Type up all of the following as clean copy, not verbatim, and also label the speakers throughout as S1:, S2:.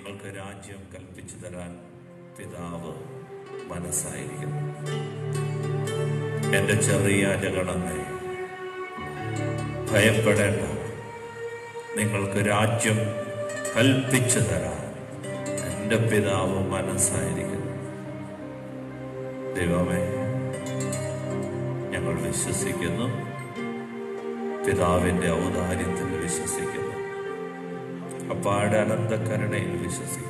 S1: നിങ്ങൾക്ക് രാജ്യം കൽപ്പിച്ചു തരാൻ പിതാവ് മനസ്സായിരിക്കുന്നു. എന്റെ ചെറിയ ജഗണമേ, ഭയപ്പെടേണ്ട, നിങ്ങൾക്ക് രാജ്യം കൽപ്പിച്ചു തരാൻ എന്റെ പിതാവ് മനസ്സായിരിക്കുന്നു. ദൈവമേ, ഞങ്ങൾ വിശ്വസിക്കുന്നു, പിതാവിന്റെ ഔദാര്യത്തിൽ വിശ്വസിക്കുന്നു, അപ്പാടെ അനന്തകരുണയിൽ വിശ്വസിക്കുന്നു.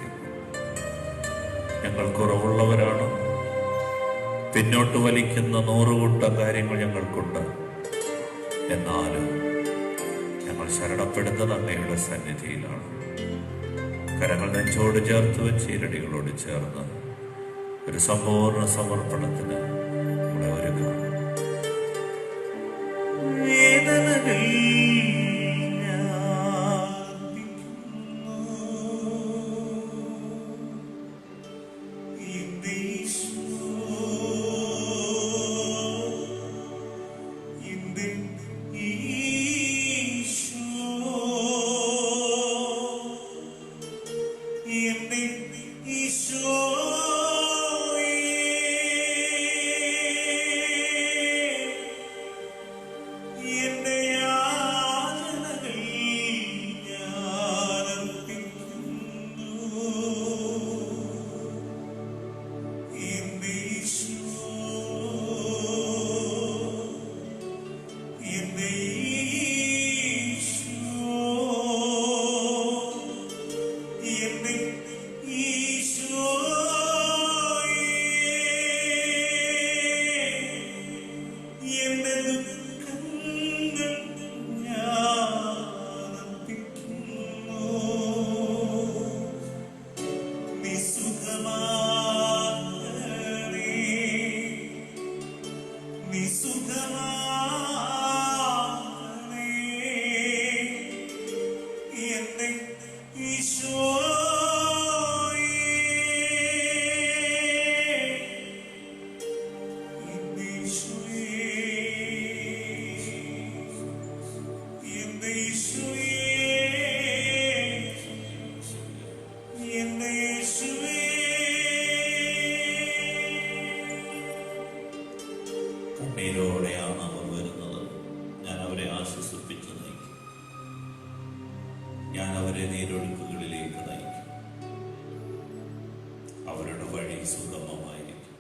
S1: ഞങ്ങൾ കുറവുള്ളവരാണ്, പിന്നോട്ട് വലിക്കുന്ന 100 കൂട്ടം കാര്യങ്ങൾ ഞങ്ങൾക്കുണ്ട്. എന്നാലും ഞങ്ങൾ ശരണപ്പെടുന്നത് അങ്ങയുടെ സന്നിധിയിലാണ്. കരങ്ങൾ നെഞ്ചോട് ചേർത്ത് വെച്ച് ഇരടികളോട് ചേർന്ന് ഒരു സമ്പൂർണ്ണ സമർപ്പണത്തിന് നമ്മളെ ഒരുക്കാം. കണ്ണീരോടെയാണ് അവർ വരുന്നത്. ഞാൻ അവരെ ആശ്വസിപ്പിച്ച് നയിക്കും. ഞാൻ അവരെ നീരൊഴുക്കുകളിലേക്ക് നയിക്കും. അവരുടെ വഴി സുഗമമായിരിക്കും.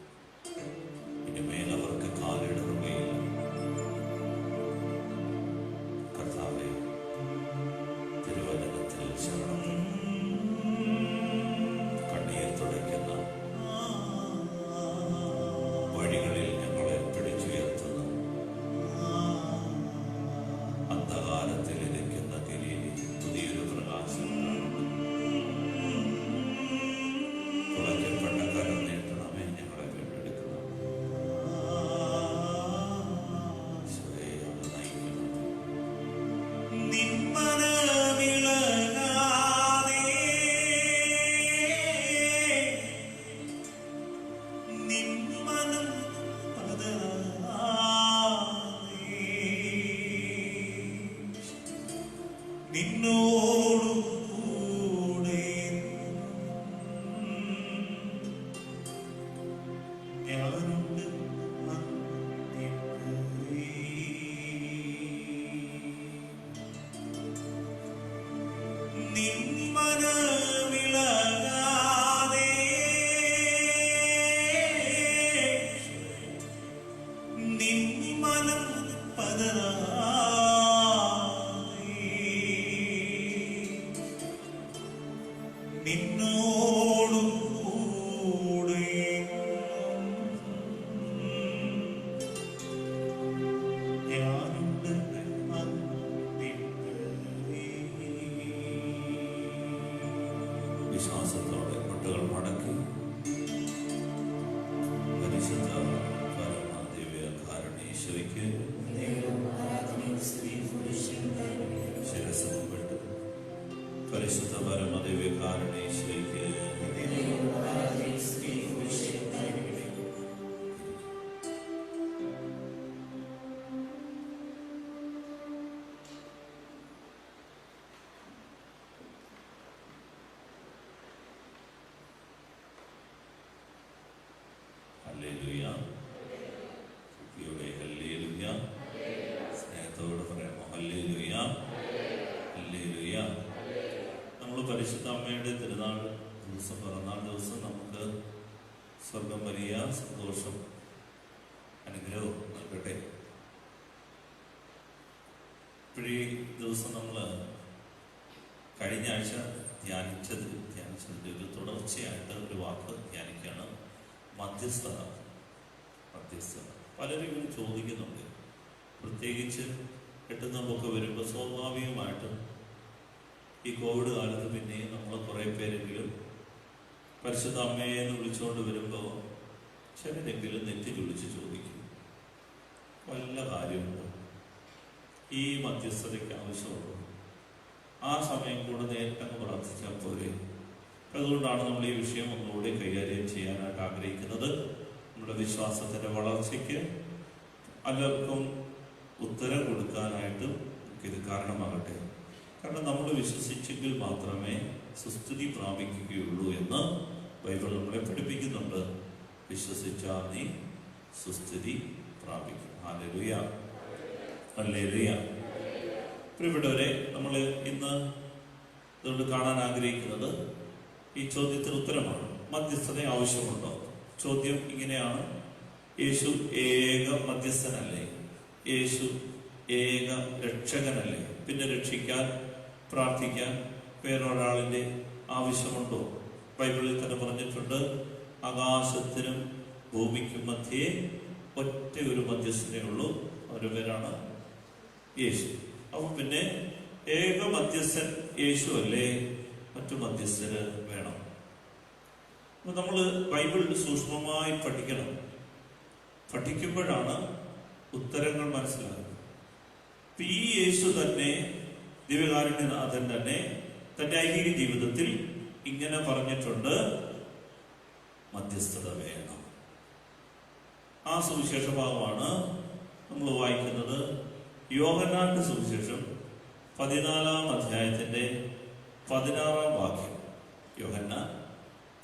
S1: ഇനിമേൽ അവർക്ക് കാലിടറുകയില്ല. കർത്താവേ, തിരുവചനത്തിൽ ശരണം കണ്ണീർ തുടയ്ക്കുന്ന വഴികളിൽ ഞങ്ങളെ പിടിച്ചുയർത്തുന്ന അന്ധകാരത്തിൽ ഇരിക്കുന്ന കിരീടി പുതിയൊരു പ്രകാശം തുളയ്ക്കപ്പെട്ട കരം നീട്ടണമേ. ഞങ്ങളെ വീണ്ടെടുക്കണം. വിശ്വാസത്തോടെ മുട്ടുകൾ മടക്കി പരിശുദ്ധ പരമ ദിവ്യ കാരുണ്യേശ്വരിക്ക് ശിരസ്സ് മുമ്പിട്ട് പരിശുദ്ധ പരമ ദിവ്യ കാരുണ്യേശ്വരിക്ക് പരിശുദ്ധ അമ്മയുടെ തിരുനാൾ ദിവസം, പിറന്നാൾ ദിവസം നമുക്ക് സ്വർഗം വലിയ സന്തോഷം അനുഗ്രഹവും നൽകട്ടെ. ഇപ്പോഴീ ദിവസം നമ്മൾ കഴിഞ്ഞ ആഴ്ച ധ്യാനിച്ചതിൻ്റെ ഒരു തുടർച്ചയായിട്ട് ഒരു വാക്ക് ധ്യാനിക്കുകയാണ്, മധ്യസ്ഥത. പലരും ഇത് ചോദിക്കുന്നുണ്ട്. പ്രത്യേകിച്ച് എട്ടുന്നൊക്കെ വരുമ്പോൾ സ്വാഭാവികമായിട്ടും ഈ കോവിഡ് കാലത്ത് പിന്നെയും നമ്മൾ കുറേ പേരെങ്കിലും പരിശുദ്ധ അമ്മയെ എന്ന് വിളിച്ചുകൊണ്ട് വരുമ്പോൾ ചിലരെങ്കിലും നെറ്റി വിളിച്ച് ചോദിക്കും, വല്ല കാര്യമുണ്ടോ, ഈ മധ്യസ്ഥതയ്ക്ക് ആവശ്യമുണ്ടോ, ആ സമയം കൂടെ നേരിട്ടങ്ങ് പ്രാർത്ഥിച്ചാൽ പോരെ. അതുകൊണ്ടാണ് നമ്മൾ ഈ വിഷയം ഒന്നുകൂടി കൈകാര്യം ചെയ്യാനായിട്ട് ആഗ്രഹിക്കുന്നത്. നമ്മുടെ വിശ്വാസത്തിൻ്റെ വളർച്ചയ്ക്ക് പലർക്കും ഉത്തരം കൊടുക്കാനായിട്ട് ഇത് കാരണമാകട്ടെ. കാരണം നമ്മൾ വിശ്വസിച്ചെങ്കിൽ മാത്രമേ സുസ്ഥിതി പ്രാപിക്കുകയുള്ളൂ എന്ന് ബൈബിൾ നമ്മളെ പഠിപ്പിക്കുന്നുണ്ട്. വിശ്വസിച്ചാൽ നീ സുസ്ഥിതി പ്രാപിക്കും. Hallelujah, hallelujah. പ്രിയപ്പെട്ടവരെ, നമ്മൾ ഇന്ന് ഇതുകൊണ്ട് കാണാൻ ആഗ്രഹിക്കുന്നത് ഈ ചോദ്യത്തിന് ഉത്തരമാണ്. മധ്യസ്ഥത ആവശ്യമുണ്ടോ? ചോദ്യം ഇങ്ങനെയാണ്, യേശു ഏക മധ്യസ്ഥനല്ലേ? യേശു ഏക രക്ഷകനല്ലേ? പിന്നെ രക്ഷിക്കാൻ, പ്രാർത്ഥിക്കാൻ വേറൊരാളിൻ്റെ ആവശ്യമുണ്ടോ? ബൈബിളിൽ തന്നെ പറഞ്ഞിട്ടുണ്ട്, ആകാശത്തിനും ഭൂമിക്കും മധ്യേ ഒറ്റ ഒരു മധ്യസ്ഥനേ ഉള്ളൂ, അവരുടെ പേരാണ് യേശു. അപ്പൊ പിന്നെ ഏക മധ്യസ്ഥൻ യേശു അല്ലേ? മറ്റു മധ്യസ്ഥര് വേണം. അപ്പൊ നമ്മൾ ബൈബിൾ സൂക്ഷ്മമായി പഠിക്കണം. പഠിക്കുമ്പോഴാണ് ഉത്തരങ്ങൾ മനസ്സിലാകുന്നത്. ഈ യേശു തന്നെ, ദിവ്യകാരുണ്യനാഥൻ തന്നെ തന്റെ ഐഹിക ജീവിതത്തിൽ ഇങ്ങനെ പറഞ്ഞിട്ടുണ്ട്, മധ്യസ്ഥത വേണം. ആ സുവിശേഷ ഭാഗമാണ് നമ്മൾ വായിക്കുന്നത്. യോഹന്നാന്റെ സുവിശേഷം 14-ാം അധ്യായത്തിന്റെ 16-ാം വാക്യം. യോഹന്നാൻ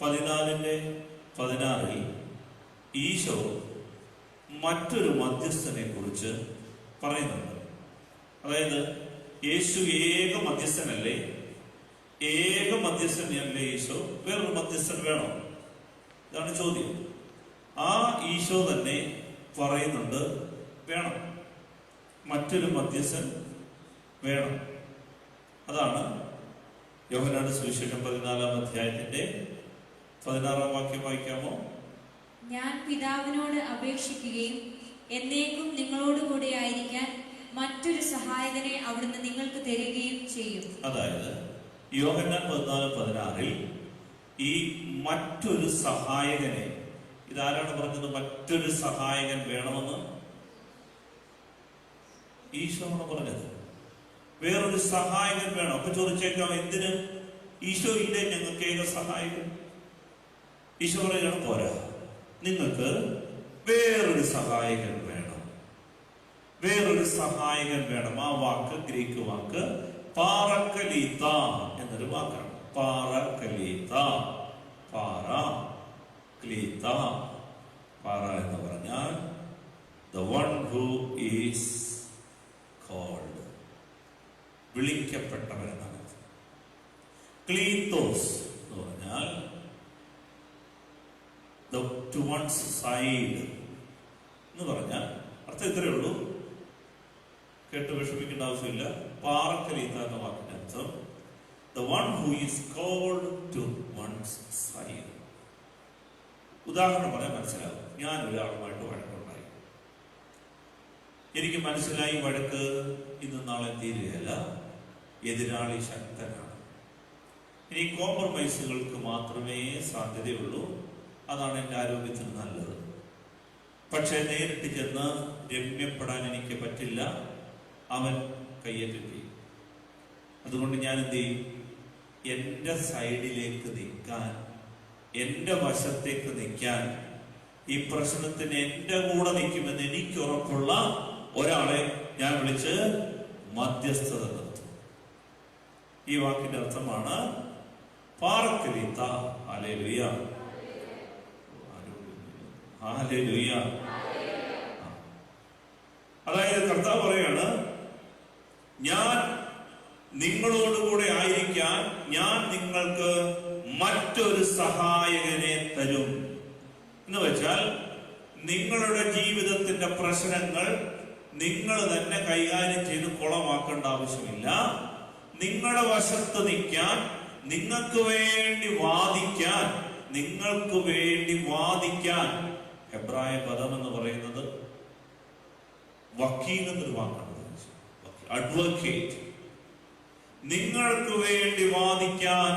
S1: 14:16 ഈശോ മറ്റൊരു മധ്യസ്ഥനെ കുറിച്ച് പറയുന്നുണ്ട്. അതായത് യേശു ഏക മധ്യസ്ഥനല്ലേ? ഏക മധ്യസ്ഥനല്ലേ ഈശോ? വേറൊരു മധ്യസ്ഥൻ വേണോ? ഇതാണ് ചോദ്യം. ആ ഈശോ തന്നെ പറയുന്നുണ്ട്, വേണം, മറ്റൊരു മധ്യസ്ഥൻ വേണം. അതാണ് യോഹന്നാന്റെ സുവിശേഷം 14-ാം അധ്യായത്തിന്റെ 16-ാം വാക്യം വായിക്കാമോ?
S2: ഞാൻ പിതാവിനോട് അപേക്ഷിക്കുകയും എന്നേക്കും നിങ്ങളോടുകൂടെ ആയിരിക്കാൻ മറ്റൊരു സഹായകനെ അവിടുന്ന് നിങ്ങൾക്ക് തരികയും ചെയ്യും.
S1: അതായത് യോഹന്നാൻ 14:16 ഈ മറ്റൊരു സഹായകനെ, ഇതാരാണ് പറഞ്ഞത്? മറ്റൊരു സഹായകൻ വേണമെന്ന് ഈശോയാണ് പറഞ്ഞത്. വേറൊരു സഹായകൻ വേണം. അപ്പൊ ചോദിച്ചേക്കാം, എന്തിന്? ഈശോ ഇല്ലേ ഞങ്ങൾക്ക് ഏക സഹായകൻ? ഈശോ പറയുകയാണ്, പോരാ, നിങ്ങൾക്ക് വേറൊരു സഹായകൻ വേണം. വേറൊരു സഹായകൻ വേണം. ആ വാക്ക് ഗ്രീക്ക് വാക്ക് പാറക്കലീത്ത എന്നൊരു വാക്കാണ്. പാറക്കലീത്ത, പാറ, ക്ലീത്ത. പാറ എന്ന് പറഞ്ഞാൽ the one who is called, വിളിക്കപ്പെട്ടവരെന്നാണ്. ക്ലീത്തോസ് എന്ന് പറഞ്ഞാൽ to one's side എന്ന് പറഞ്ഞാൽ അർത്ഥം ഇത്രയേ ഉള്ളൂ. കേട്ട് വിഷമിക്കേണ്ട ആവശ്യമില്ല. പാറക്കലീത്ത എന്ന വാക്കിന്റെ അർത്ഥം the one who is called to one's side. ഉദാഹരണം പറയാൻ മനസ്സിലാവും. ഞാൻ ഒരാളുമായിട്ട് വഴക്കുണ്ടായി, എനിക്ക് മനസ്സിലായി വഴക്ക് ഇന്ന് നാളെ തീരുകയല്ല, എതിരാളി ശക്തനാണ്. ഇനി കോംപ്രമൈസുകൾക്ക് മാത്രമേ സാധ്യതയുള്ളൂ. അതാണ് എൻ്റെ ആരോഗ്യത്തിന് നല്ലത്. പക്ഷെ നേരിട്ട് ചെന്ന് രമ്യപ്പെടാൻ എനിക്ക് പറ്റില്ല. അവൻ കയ്യേറ്റം ചെയ്യും. അതുകൊണ്ട് ഞാൻ എന്ത് ചെയ്യും? എൻ്റെ സൈഡിലേക്ക് നിൽക്കാൻ, എൻ്റെ വശത്തേക്ക് നിൽക്കാൻ, ഈ പ്രശ്നത്തിന് എൻ്റെ കൂടെ നിൽക്കുമെന്ന് എനിക്ക് ഉറപ്പുള്ള ഒരാളെ ഞാൻ വിളിച്ച് മധ്യസ്ഥത നിർത്തും. ഈ വാക്കിന്റെ അർത്ഥമാണ് പാറക്കലീത്ത. Hallelujah, hallelujah. അതായത് കർത്താവ് പറയാണ്, ഞാൻ നിങ്ങളോടുകൂടെ ആയിരിക്കാൻ സഹായിക്കാൻ ഞാൻ നിങ്ങൾക്ക് മറ്റൊരു സഹായകനെ തരും. എന്ന് വെച്ചാൽ നിങ്ങളുടെ ജീവിതത്തിന്റെ പ്രശ്നങ്ങൾ നിങ്ങൾ തന്നെ കൈകാര്യം ചെയ്ത് കുളമാക്കേണ്ട ആവശ്യമില്ല. നിങ്ങളുടെ വശത്ത് നിൽക്കാൻ, നിങ്ങൾക്ക് വേണ്ടി വാദിക്കാൻ ഹെബ്രായ പദം എന്ന് പറയുന്നത് വക്കീൽ എന്നൊരു വാക്കാണ്. അഡ്വക്കേറ്റ്. നിങ്ങൾക്ക് വേണ്ടി വാദിക്കാൻ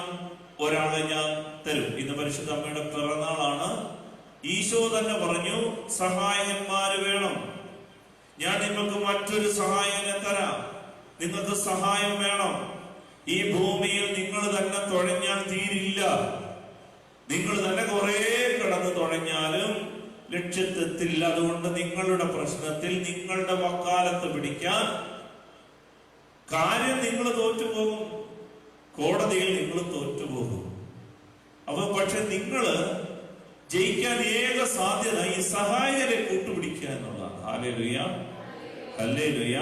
S1: ഒരാളെ ഞാൻ തരും. ഇന്ന് പരിശുദ്ധ അമ്മയുടെ പിറന്നാളാണ്. ഈശോ തന്നെ പറഞ്ഞു, സഹായകന്മാര് വേണം, ഞാൻ നിങ്ങൾക്ക് മറ്റൊരു സഹായകനെ തരാം. നിങ്ങൾക്ക് സഹായം വേണം. ഈ ഭൂമിയിൽ നിങ്ങൾ തന്നെ തുഴഞ്ഞാൽ തീരില്ല. നിങ്ങൾ തന്നെ കുറെ കിടന്ന് തുഴഞ്ഞാലും ലക്ഷ്യത്തെത്തില്ല. അതുകൊണ്ട് നിങ്ങളുടെ പ്രശ്നത്തിൽ നിങ്ങളുടെ വക്കാലത്ത് പിടിക്കാൻ കാര്യം നിങ്ങൾ തോറ്റുപോകും, കോടതിയിൽ നിങ്ങൾ തോറ്റുപോകും. അപ്പൊ പക്ഷെ നിങ്ങള് ജയിക്കാൻ ഏക സാധ്യത ഈ സഹായകരെ കൂട്ടുപിടിക്കുക എന്നുള്ളതാണ്. Hallelujah, hallelujah.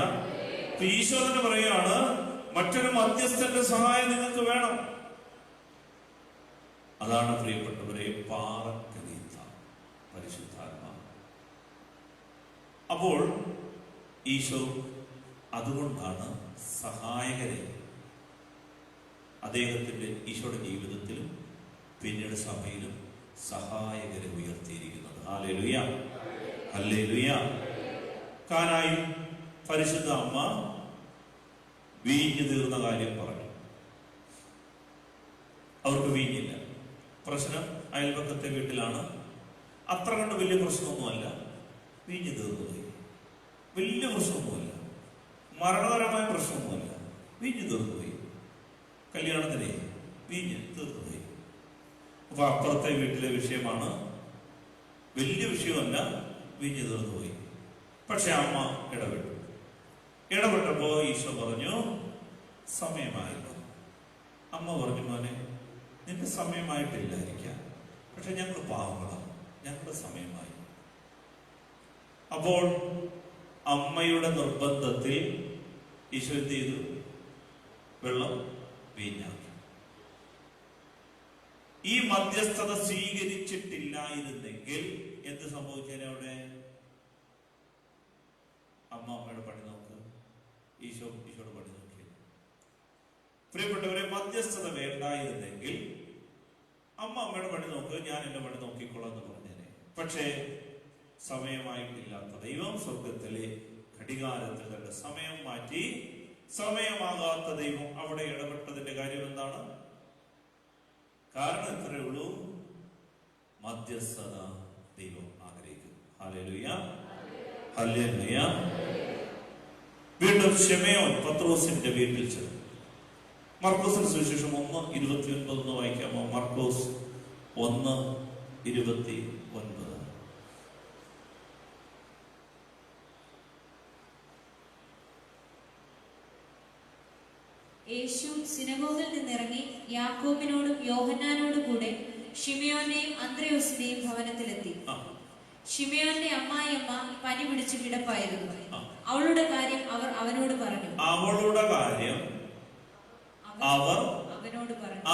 S1: ഈശോ തന്നെ പറയുകയാണ്, മറ്റൊരു മധ്യസ്ഥന്റെ സഹായം നിങ്ങൾക്ക് വേണം. അതാണ് പ്രിയപ്പെട്ടവരെ പാറക്കലീത്ത പരിശുദ്ധാത്മാ. അപ്പോൾ ഈശോ അതുകൊണ്ടാണ് സഹായകരെ ഈശോയുടെ ജീവിതത്തിലും പിന്നീട് സഭയിലും സഹായകരെ ഉയർത്തിയിരിക്കുന്നത്. Hallelujah, hallelujah. കാനായിൽ പരിശുദ്ധ അമ്മ വീഞ്ഞു തീർന്ന കാര്യം പറഞ്ഞു. അവർക്ക് വീഞ്ഞില്ല. പ്രശ്നം അയൽപക്കത്തെ വീട്ടിലാണ്. അത്ര കണ്ട് വലിയ പ്രശ്നമൊന്നുമല്ല. വീഞ്ഞു തീർന്നുപോയി. വലിയ പ്രശ്നമൊന്നുമല്ല, മരണകരമായ പ്രശ്നമൊന്നുമല്ല. വീഞ്ഞു തീർന്നുപോയി. കല്യാണത്തിനെ വീഞ്ഞ് തീർന്നുപോയി. അപ്പൊ അപ്പുറത്തെ വീട്ടിലെ വിഷയമാണ്, വലിയ വിഷയമല്ല, വീഞ്ഞു തീർന്നുപോയി. പക്ഷെ അമ്മ ഇടപെട്ടപ്പോ ഈശോ പറഞ്ഞു, സമയമായല്ലോ. അമ്മ പറഞ്ഞു, മോനെ നിന്റെ സമയമായിട്ടില്ലായിരിക്കാം, പക്ഷെ ഞങ്ങൾ പാവങ്ങളാണ്, ഞങ്ങളുടെ സമയമായി. അപ്പോൾ അമ്മയുടെ നിർബന്ധത്തിൽ ഈശോ എന്ത് ചെയ്തു? വെള്ളം വീഞ്ഞാക്കി. ഈ മധ്യസ്ഥത സ്വീകരിച്ചിട്ടില്ലായിരുന്നെങ്കിൽ എന്ത് സംഭവിച്ചേനെ? അവിടെ അമ്മയുടെ പണി നോക്ക്, ഈശോയുടെ പണി നോക്കി. പ്രിയപ്പെട്ടവരെ, മധ്യസ്ഥത വേണ്ടായിരുന്നെങ്കിൽ അമ്മയുടെ പണി നോക്ക്, ഞാൻ എന്റെ പണി നോക്കിക്കോളാം എന്ന് പറഞ്ഞേനെ. പക്ഷേ സമയമായിട്ടില്ലാത്ത ദൈവം സ്വർഗത്തിലെ ഘടികാരത്തിൽ തന്റെ സമയം മാറ്റി, സമയമാകാത്ത ദൈവം അവിടെ ഇടപെട്ടതിന്റെ കാര്യം എന്താണ്? കാരണം എത്രയേ ഉള്ളൂ, മധ്യസ്ഥത ദൈവം ആഗ്രഹിക്കുന്നു. Hallelujah, hallelujah. വീണ്ടും ശിമയോൻ പത്രോസിന്റെ വീട്ടിൽ ചെന്നു. മർക്കോസിന്റെ സുവിശേഷം 1:29 വായിക്കാമോ? മർക്കോസ് 1:29.
S2: യേശു സിനഗോഗിൽ നിന്നിറങ്ങി യാക്കോബിനോടും യോഹന്നാനോടും കൂടെ ശിമയോന്റെയും അന്ത്രയോസിന്റെയും ഭവനത്തിലെത്തി. ശിമയോന്റെ അമ്മായിയമ്മ പനി പിടിച്ച് കിടപ്പായിരുന്നു. അവളുടെ കാര്യം അവർ അവനോട് പറഞ്ഞു.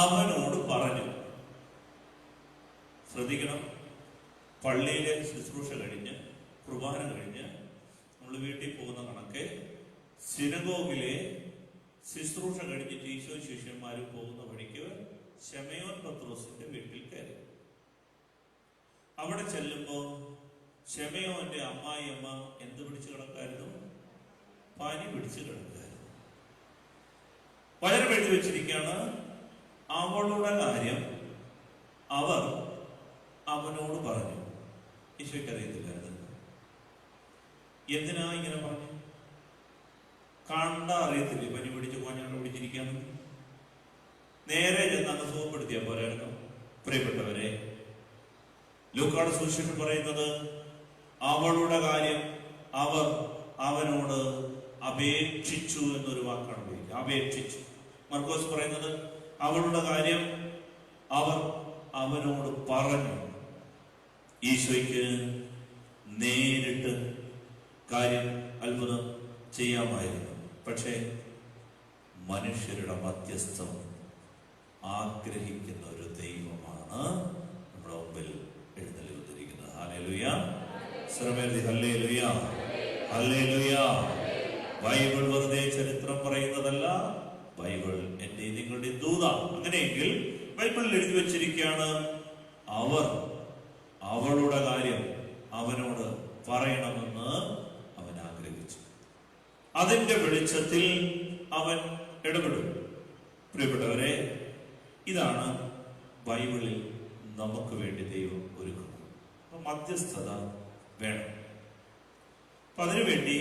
S1: അവനോട് പറഞ്ഞു. ശ്രദ്ധിക്കണം, പള്ളിയിലെ ശുശ്രൂഷ കഴിഞ്ഞ്, കുർബാന കഴിഞ്ഞ് നമ്മൾ വീട്ടിൽ പോകുന്ന കണക്കെ സിനഗോഗിലെ ശുശ്രൂഷ കഴിഞ്ഞിട്ട് ഈശോ ശിഷ്യന്മാരും പോകുന്ന വഴിക്ക് ശിമയോൻ പത്രോസിന്റെ വീട്ടിൽ കയറി. അവിടെ ചെല്ലുമ്പോ ശിമയോന്റെ അമ്മായിയമ്മ എന്ത് പിടിച്ചു കിടക്കായിരുന്നു? പനി പിടിച്ചു കിടക്കായിരുന്നു. വചനം എഴുതി വെച്ചിരിക്കുകയാണ്, അവളുടെ കാര്യം അവർ അവനോട് പറഞ്ഞു. ഈശോയ്ക്ക് അറിയത്തില്ലായിരുന്നു. എന്തിനാ ഇങ്ങനെ പറഞ്ഞു? കണ്ട അറിയത്തില്ലേ പനി പിടിച്ച് കോഞ്ഞാണ്ട് പിടിച്ചിരിക്കാന്ന്? നേരെ ചെന്ന് അങ്ങ് സുഖപ്പെടുത്തിയാ പോരായിരുന്നു. പ്രിയപ്പെട്ടവരെ, ലൂക്കായുടെ സുവിശേഷം പറയുന്നത് അവളുടെ കാര്യം അവർ അവനോട് അപേക്ഷിച്ചു എന്നൊരു വാക്കാണ് ഉപയോഗിക്കുക. അപേക്ഷിച്ചു. മർക്കോസ് പറയുന്നത് അവളുടെ കാര്യം അവർ അവനോട് പറഞ്ഞു. ഈശോയ്ക്ക് നേരിട്ട് കാര്യം അത്ഭുതം ചെയ്യാമായിരുന്നു. പക്ഷേ മനുഷ്യരുടെ മധ്യസ്ഥം ആഗ്രഹിക്കുന്ന ഒരു ദൈവമാണ് നമ്മുടെ മുമ്പിൽ എഴുന്നള്ളിയിരിക്കുന്നത്. ഹല്ലേലൂയ. ശ്രമേർത്തി ഹല്ലേലൂയ, ഹല്ലേലൂയ. ബൈബിൾ വെറുതെ ചരിത്രം പറയുന്നതല്ല, ബൈബിൾ എന്റെ നിങ്ങളുടെ ദൂത. അങ്ങനെയെങ്കിൽ ബൈബിളിൽ എഴുതി വച്ചിരിക്കുകയാണ്, അവളുടെ കാര്യം അവനോട് പറയണമെന്ന് അവൻ ആഗ്രഹിച്ചു. അതിന്റെ വെളിച്ചത്തിൽ അവൻ ഇടപെടും. പ്രിയപ്പെട്ടവരെ, ഇതാണ് ബൈബിളിൽ നമുക്ക് വേണ്ടി ദൈവം ഒരുക്കുന്നത്. അപ്പൊ മധ്യസ്ഥത വേണം. അപ്പൊ അതിനുവേണ്ടി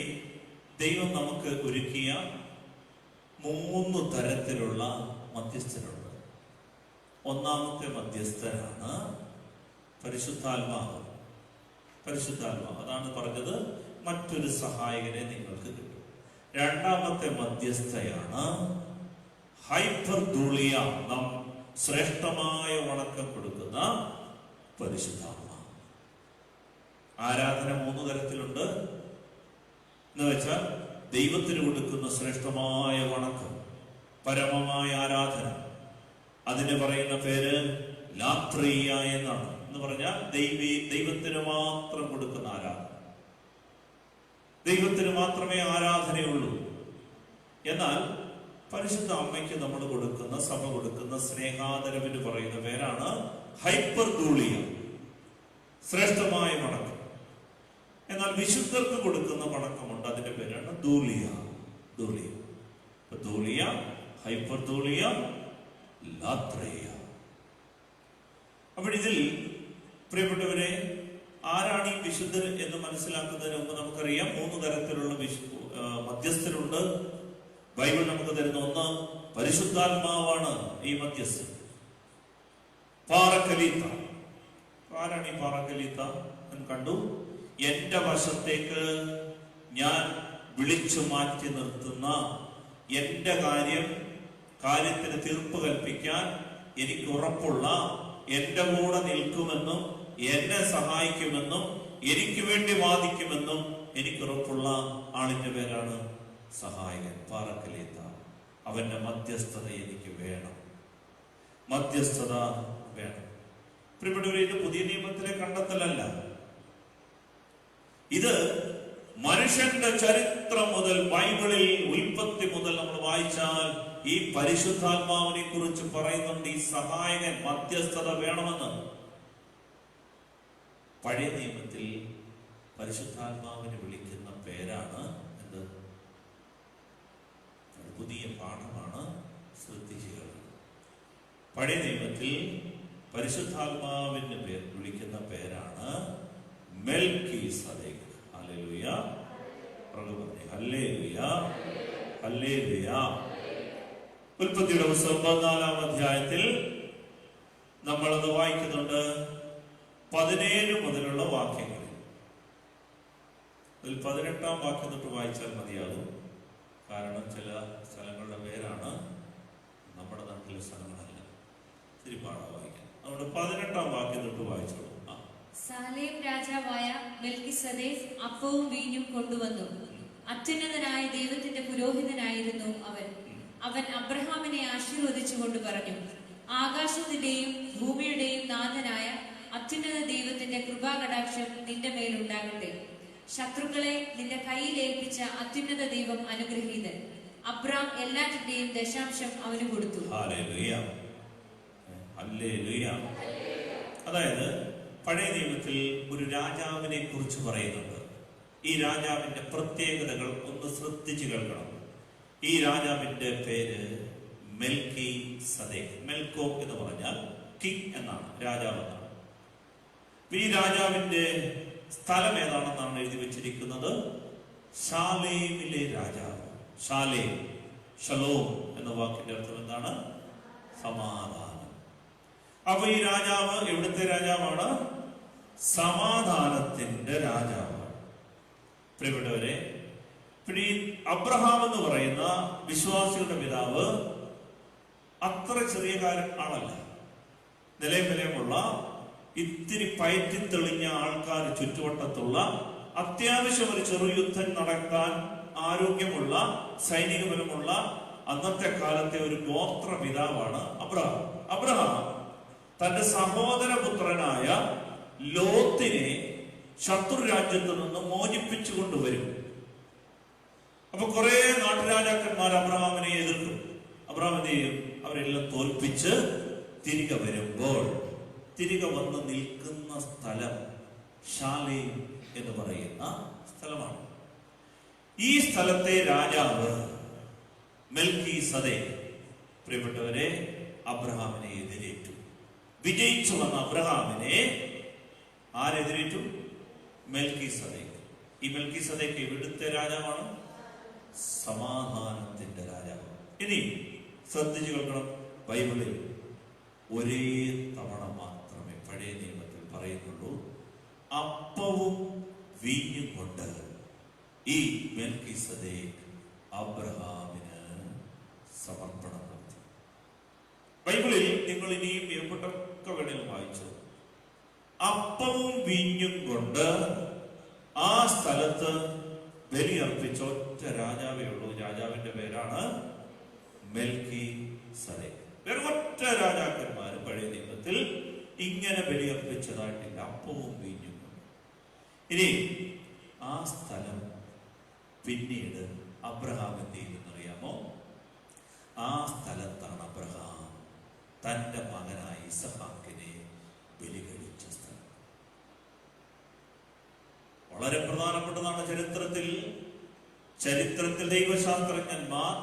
S1: ദൈവം നമുക്ക് ഒരുക്കിയ 3 തരത്തിലുള്ള മധ്യസ്ഥരുണ്ട്. ഒന്നാമത്തെ മധ്യസ്ഥനാണ് പരിശുദ്ധാത്മാവ്. അതാണ് പറഞ്ഞത്, മറ്റൊരു സഹായകനെ നിങ്ങൾക്ക് കിട്ടും. രണ്ടാമത്തെ മധ്യസ്ഥയാണ് ഹൈപ്പർദൂളിയ, നാം ശ്രേഷ്ഠമായ വണക്കം കൊടുക്കുന്ന പരിശുദ്ധാത്മാവ്. ആരാധന 3 തരത്തിലുണ്ട് എന്ന് വെച്ചാൽ ദൈവത്തിന് കൊടുക്കുന്ന ശ്രേഷ്ഠമായ വണക്കം, പരമമായ ആരാധന. അതിന് പറയുന്ന പേര് ലാത്രീയ എന്നാണ്. എന്ന് പറഞ്ഞാൽ ദൈവത്തിന് മാത്രം കൊടുക്കുന്ന ആരാധന. ദൈവത്തിന് മാത്രമേ ആരാധനയുള്ളൂ. എന്നാൽ പരിശുദ്ധ അമ്മയ്ക്ക് നമ്മൾ കൊടുക്കുന്ന, സഭ കൊടുക്കുന്ന സ്നേഹാദരവിന് പറയുന്ന പേരാണ് ഹൈപ്പർദൂളിയ, ശ്രേഷ്ഠമായ വണക്കം. എന്നാൽ വിശുദ്ധർക്ക് കൊടുക്കുന്ന വണക്കമുണ്ട്, അതിന്റെ പേരാണ് ധൂളിയ. ധൂളിയ, ഹൈപ്പർദൂളിയ, ലാത്രീയ. അപ്പോൾ ഇതിൽ പ്രിയപ്പെട്ടവരെ, ആരാണ് ഈ വിശുദ്ധർ എന്ന് മനസ്സിലാക്കുന്നതിന് മുമ്പ് നമുക്കറിയാം 3 തരത്തിലുള്ള മധ്യസ്ഥരുണ്ട്. ബൈബിൾ നമുക്ക് തരുന്ന ഒന്ന് പരിശുദ്ധാത്മാവാണ് ഈ മധ്യസ്ഥൻ. പാറക്കലീത്ത. ആരാണ് ഈ പാറക്കലീത്ത എന്ന് കണ്ടു? എന്റെ വശത്തേക്ക് ഞാൻ വിളിച്ചു മാറ്റി നിർത്തുന്ന, എന്റെ കാര്യത്തിന് തീർപ്പ് കൽപ്പിക്കാൻ എനിക്ക് ഉറപ്പുള്ള, എന്റെ കൂടെ നിൽക്കുമെന്നും എന്നെ സഹായിക്കുമെന്നും എനിക്ക് വേണ്ടി വാദിക്കുമെന്നും എനിക്കുറപ്പുള്ള ആളിന്റെ പേരാണ് സഹായകൻ, പാറക്കലീത്ത. അവന്റെ മധ്യസ്ഥത എനിക്ക് വേണം. മധ്യസ്ഥത വേണം. പ്രിയപ്പെട്ടവരെ, ഇത് പുതിയ നിയമത്തിലെ കണ്ടെത്തലല്ല. ഇത് മനുഷ്യന്റെ ചരിത്രം മുതൽ, ബൈബിളിൽ ഉൽപ്പത്തി മുതൽ നമ്മൾ വായിച്ചാൽ ഈ പരിശുദ്ധാത്മാവിനെ കുറിച്ച് പറയുന്നുണ്ട്. ഈ സഹായകൻ, മധ്യസ്ഥത വേണമെന്ന്. പഴയ നിയമത്തിൽ പരിശുദ്ധാത്മാവിനെ വിളിക്കുന്ന പേരാണ് എന്ത്? പുതിയ പാഠമാണ്, ശ്രദ്ധിക്കുക. പഴയ നിയമത്തിൽ പരിശുദ്ധാത്മാവിന്റെ വിളിക്കുന്ന പേരാണ് മെൽക്കിസദേക്ക്. ഹല്ലേലൂയ. ഹല്ലേലൂയ, ഹല്ലേലൂയ. ഉൽപ്പത്തിയുടെ പുസ്തകം 14-ാം അധ്യായത്തിൽ നമ്മളത് വായിക്കുന്നുണ്ട്. 17 മുതലുള്ള വാക്യങ്ങളിൽ 18-ാം വാക്യം തൊട്ട് വായിച്ചാൽ മതിയാകും. കാരണം ചില സ്ഥലങ്ങളുടെ പേരാണ് നമ്മുടെ നാട്ടിലെ സ്ഥലങ്ങളല്ല, ഇത്തിരി പാടാ വായിക്കാൻ. അതുകൊണ്ട് 18-ാം വാക്യം തൊട്ട് വായിച്ചോളൂ.
S2: സാലേം രാജാവായ മെൽക്കിസദേക്ക് അപ്പവും വീഞ്ഞും കൊണ്ടുവന്നു. അത്യുന്നതനായ ദൈവത്തിന്റെ പുരോഹിതനായിരുന്നു അവൻ അബ്രഹാമിനെ ആശീർവദിച്ചുകൊണ്ട് പറഞ്ഞു, ആകാശത്തിന്റെയും ഭൂമിയുടെയും നാഥനായ അത്യുന്നത ദൈവത്തിന്റെ കൃപാകടാക്ഷം നിന്റെ മേലുണ്ടാകട്ടെ. ശത്രുക്കളെ നിന്റെ കയ്യിൽ ഏൽപ്പിച്ച അത്യുന്നത ദൈവം അനുഗ്രഹീതൻ. അബ്രാം എല്ലാറ്റിന്റെയും ദശാംശം അവന് കൊടുത്തു.
S1: അതായത് പഴയ നിയമത്തിൽ ഒരു രാജാവിനെ കുറിച്ച് പറയുന്നുണ്ട്. ഈ രാജാവിന്റെ പ്രത്യേകതകൾ ഒന്ന് ശ്രദ്ധിച്ചു കേൾക്കണം. ഈ രാജാവിന്റെ പേര് മെൽക്കിസദേക്ക്. മെൽക്കോ എന്ന് പറഞ്ഞാൽ കിങ് എന്നാണ്, രാജാവ് എന്നാണ്. ഈ രാജാവിന്റെ സ്ഥലം ഏതാണെന്നാണ് എഴുതി വെച്ചിരിക്കുന്നത്? ശാലേമിലെ രാജാവ്. ശാലേം, ഷലോം എന്ന വാക്കിന്റെ അർത്ഥം എന്താണ്? സമാധാനം. അപ്പൊ ഈ രാജാവ് എവിടുത്തെ രാജാവാണ്? സമാധാനത്തിന്റെ രാജാവാണ്. പ്രിയപ്പെട്ടവരെ, ഈ അബ്രഹാം എന്ന് പറയുന്ന വിശ്വാസികളുടെ പിതാവ് അത്ര ചെറിയ ആളല്ല. നിലവിലമുള്ള ഇത്തിരി പയറ്റി തെളിഞ്ഞ ആൾക്കാർ ചുറ്റുവട്ടത്തുള്ള, അത്യാവശ്യം ഒരു ചെറു യുദ്ധം നടക്കാൻ ആരോഗ്യമുള്ള, സൈനിക ബലമുള്ള അന്നത്തെ കാലത്തെ ഒരു ഗോത്രപിതാവാണ് അബ്രഹാം. അബ്രഹാം തന്റെ സഹോദരപുത്രനായ ലോത്തിനെ ശത്രു രാജ്യത്ത് നിന്ന് മോചിപ്പിച്ചു കൊണ്ടുവരും. അപ്പൊ കുറെ നാട്ടുരാജാക്കന്മാർ അബ്രഹാമിനെ എതിർക്കും. അബ്രഹാം എന്ത് ചെയ്യും? അവരെല്ലാം തോൽപ്പിച്ച് തിരികെ വരുമ്പോൾ തിരികെ വന്ന് നിൽക്കുന്ന സ്ഥലം ശാലേം എന്ന് പറയുന്ന സ്ഥലമാണ്. ഈ സ്ഥലത്തെ രാജാവ് മെൽക്കീസദേക്ക്, പ്രിയപ്പെട്ടവരെ, അബ്രഹാമിനെ എതിരേറ്റു. വിജയിച്ചു വന്ന അബ്രഹാമിനെ ആരെതിരേറ്റു? മെൽക്കീസദേക്ക്. ഈ മെൽക്കീസദേക്ക് എവിടുത്തെ രാജാവാണ്? സമാധാനത്തിന്റെ രാജാവ്. ഇനി ശ്രദ്ധിച്ചു കേൾക്കണം, ബൈബിളിൽ ഒരേ തവണ മാത്രമേ പഴയ നിയമത്തിൽ പറയുന്നുള്ളൂ അപ്പവും വീഞ്ഞും കൊണ്ട് ഈ മെൽക്കീസദേക്ക് അബ്രഹാമിന് സമർപ്പണം നടത്തി. ബൈബിളിൽ നിങ്ങൾ ഇനിയും എവിടൊക്കെ വേണമെങ്കിലും വായിച്ചു, അപ്പവും വീഞ്ഞും കൊണ്ട് ആ സ്ഥലത്ത് ബലിയർപ്പിച്ച ഒറ്റ രാജാവേ ഉള്ളൂ. രാജാവിന്റെ പേരാണ് മെൽക്കീസദേക്ക്. വേറെ ഒറ്റ രാജാക്കന്മാരും പഴയ നിയമത്തിൽ ഇങ്ങനെ ബലിയർപ്പിച്ചതായിട്ടില്ല, അപ്പവും വീഞ്ഞും. ഇനി ആ സ്ഥലം പിന്നീട് അബ്രഹാം എന്ത് ചെയ്തെന്നറിയാമോ? ആ സ്ഥലത്താണ് അബ്രഹാം തന്റെ മകനായ ഇസഹാക്കിനെ ബലി കഴിച്ച സ്ഥലം. വളരെ പ്രധാനപ്പെട്ടതാണ്. ചരിത്രത്തിൽ ദൈവശാസ്ത്രജ്ഞന്മാർ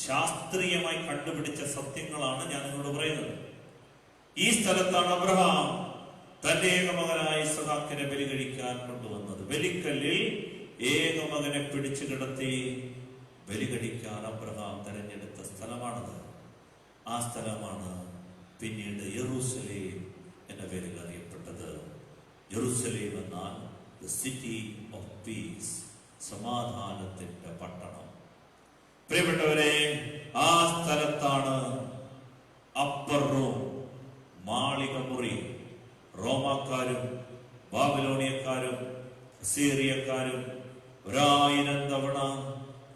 S1: ശാസ്ത്രീയമായി കണ്ടുപിടിച്ച സത്യങ്ങളാണ് ഞാൻ നിങ്ങളോട് പറയുന്നത്. ഈ സ്ഥലത്താണ് അബ്രഹാം തന്റെ ഏകമകനായ ഇസഹാക്കിനെ ബലി കഴിക്കാൻ കൊണ്ടുവന്നത്. ബലിക്കല്ലിൽ ഏകമകനെ പിടിച്ചു കിടത്തി ബലി കഴിക്കാൻ അബ്രഹാം തെരഞ്ഞെടുത്ത സ്ഥലമാണത്. ആ സ്ഥലമാണ് പിന്നീട് യെരൂശലേം എന്ന പേരിൽ അറിയപ്പെട്ടത്. യെരൂശലേം എന്നാൽ ദ സിറ്റി ഓഫ് പീസ്, സമാധാനത്തിന്റെ പട്ടണം. പ്രിയപ്പെട്ടവരെ, ആ സ്ഥലത്താണ് അപ്പർ റൂം, മാളിക മുറി, റോമാക്കാരും ബാബിലോണിയക്കാരും അസീറിയക്കാരും 1000 തവണ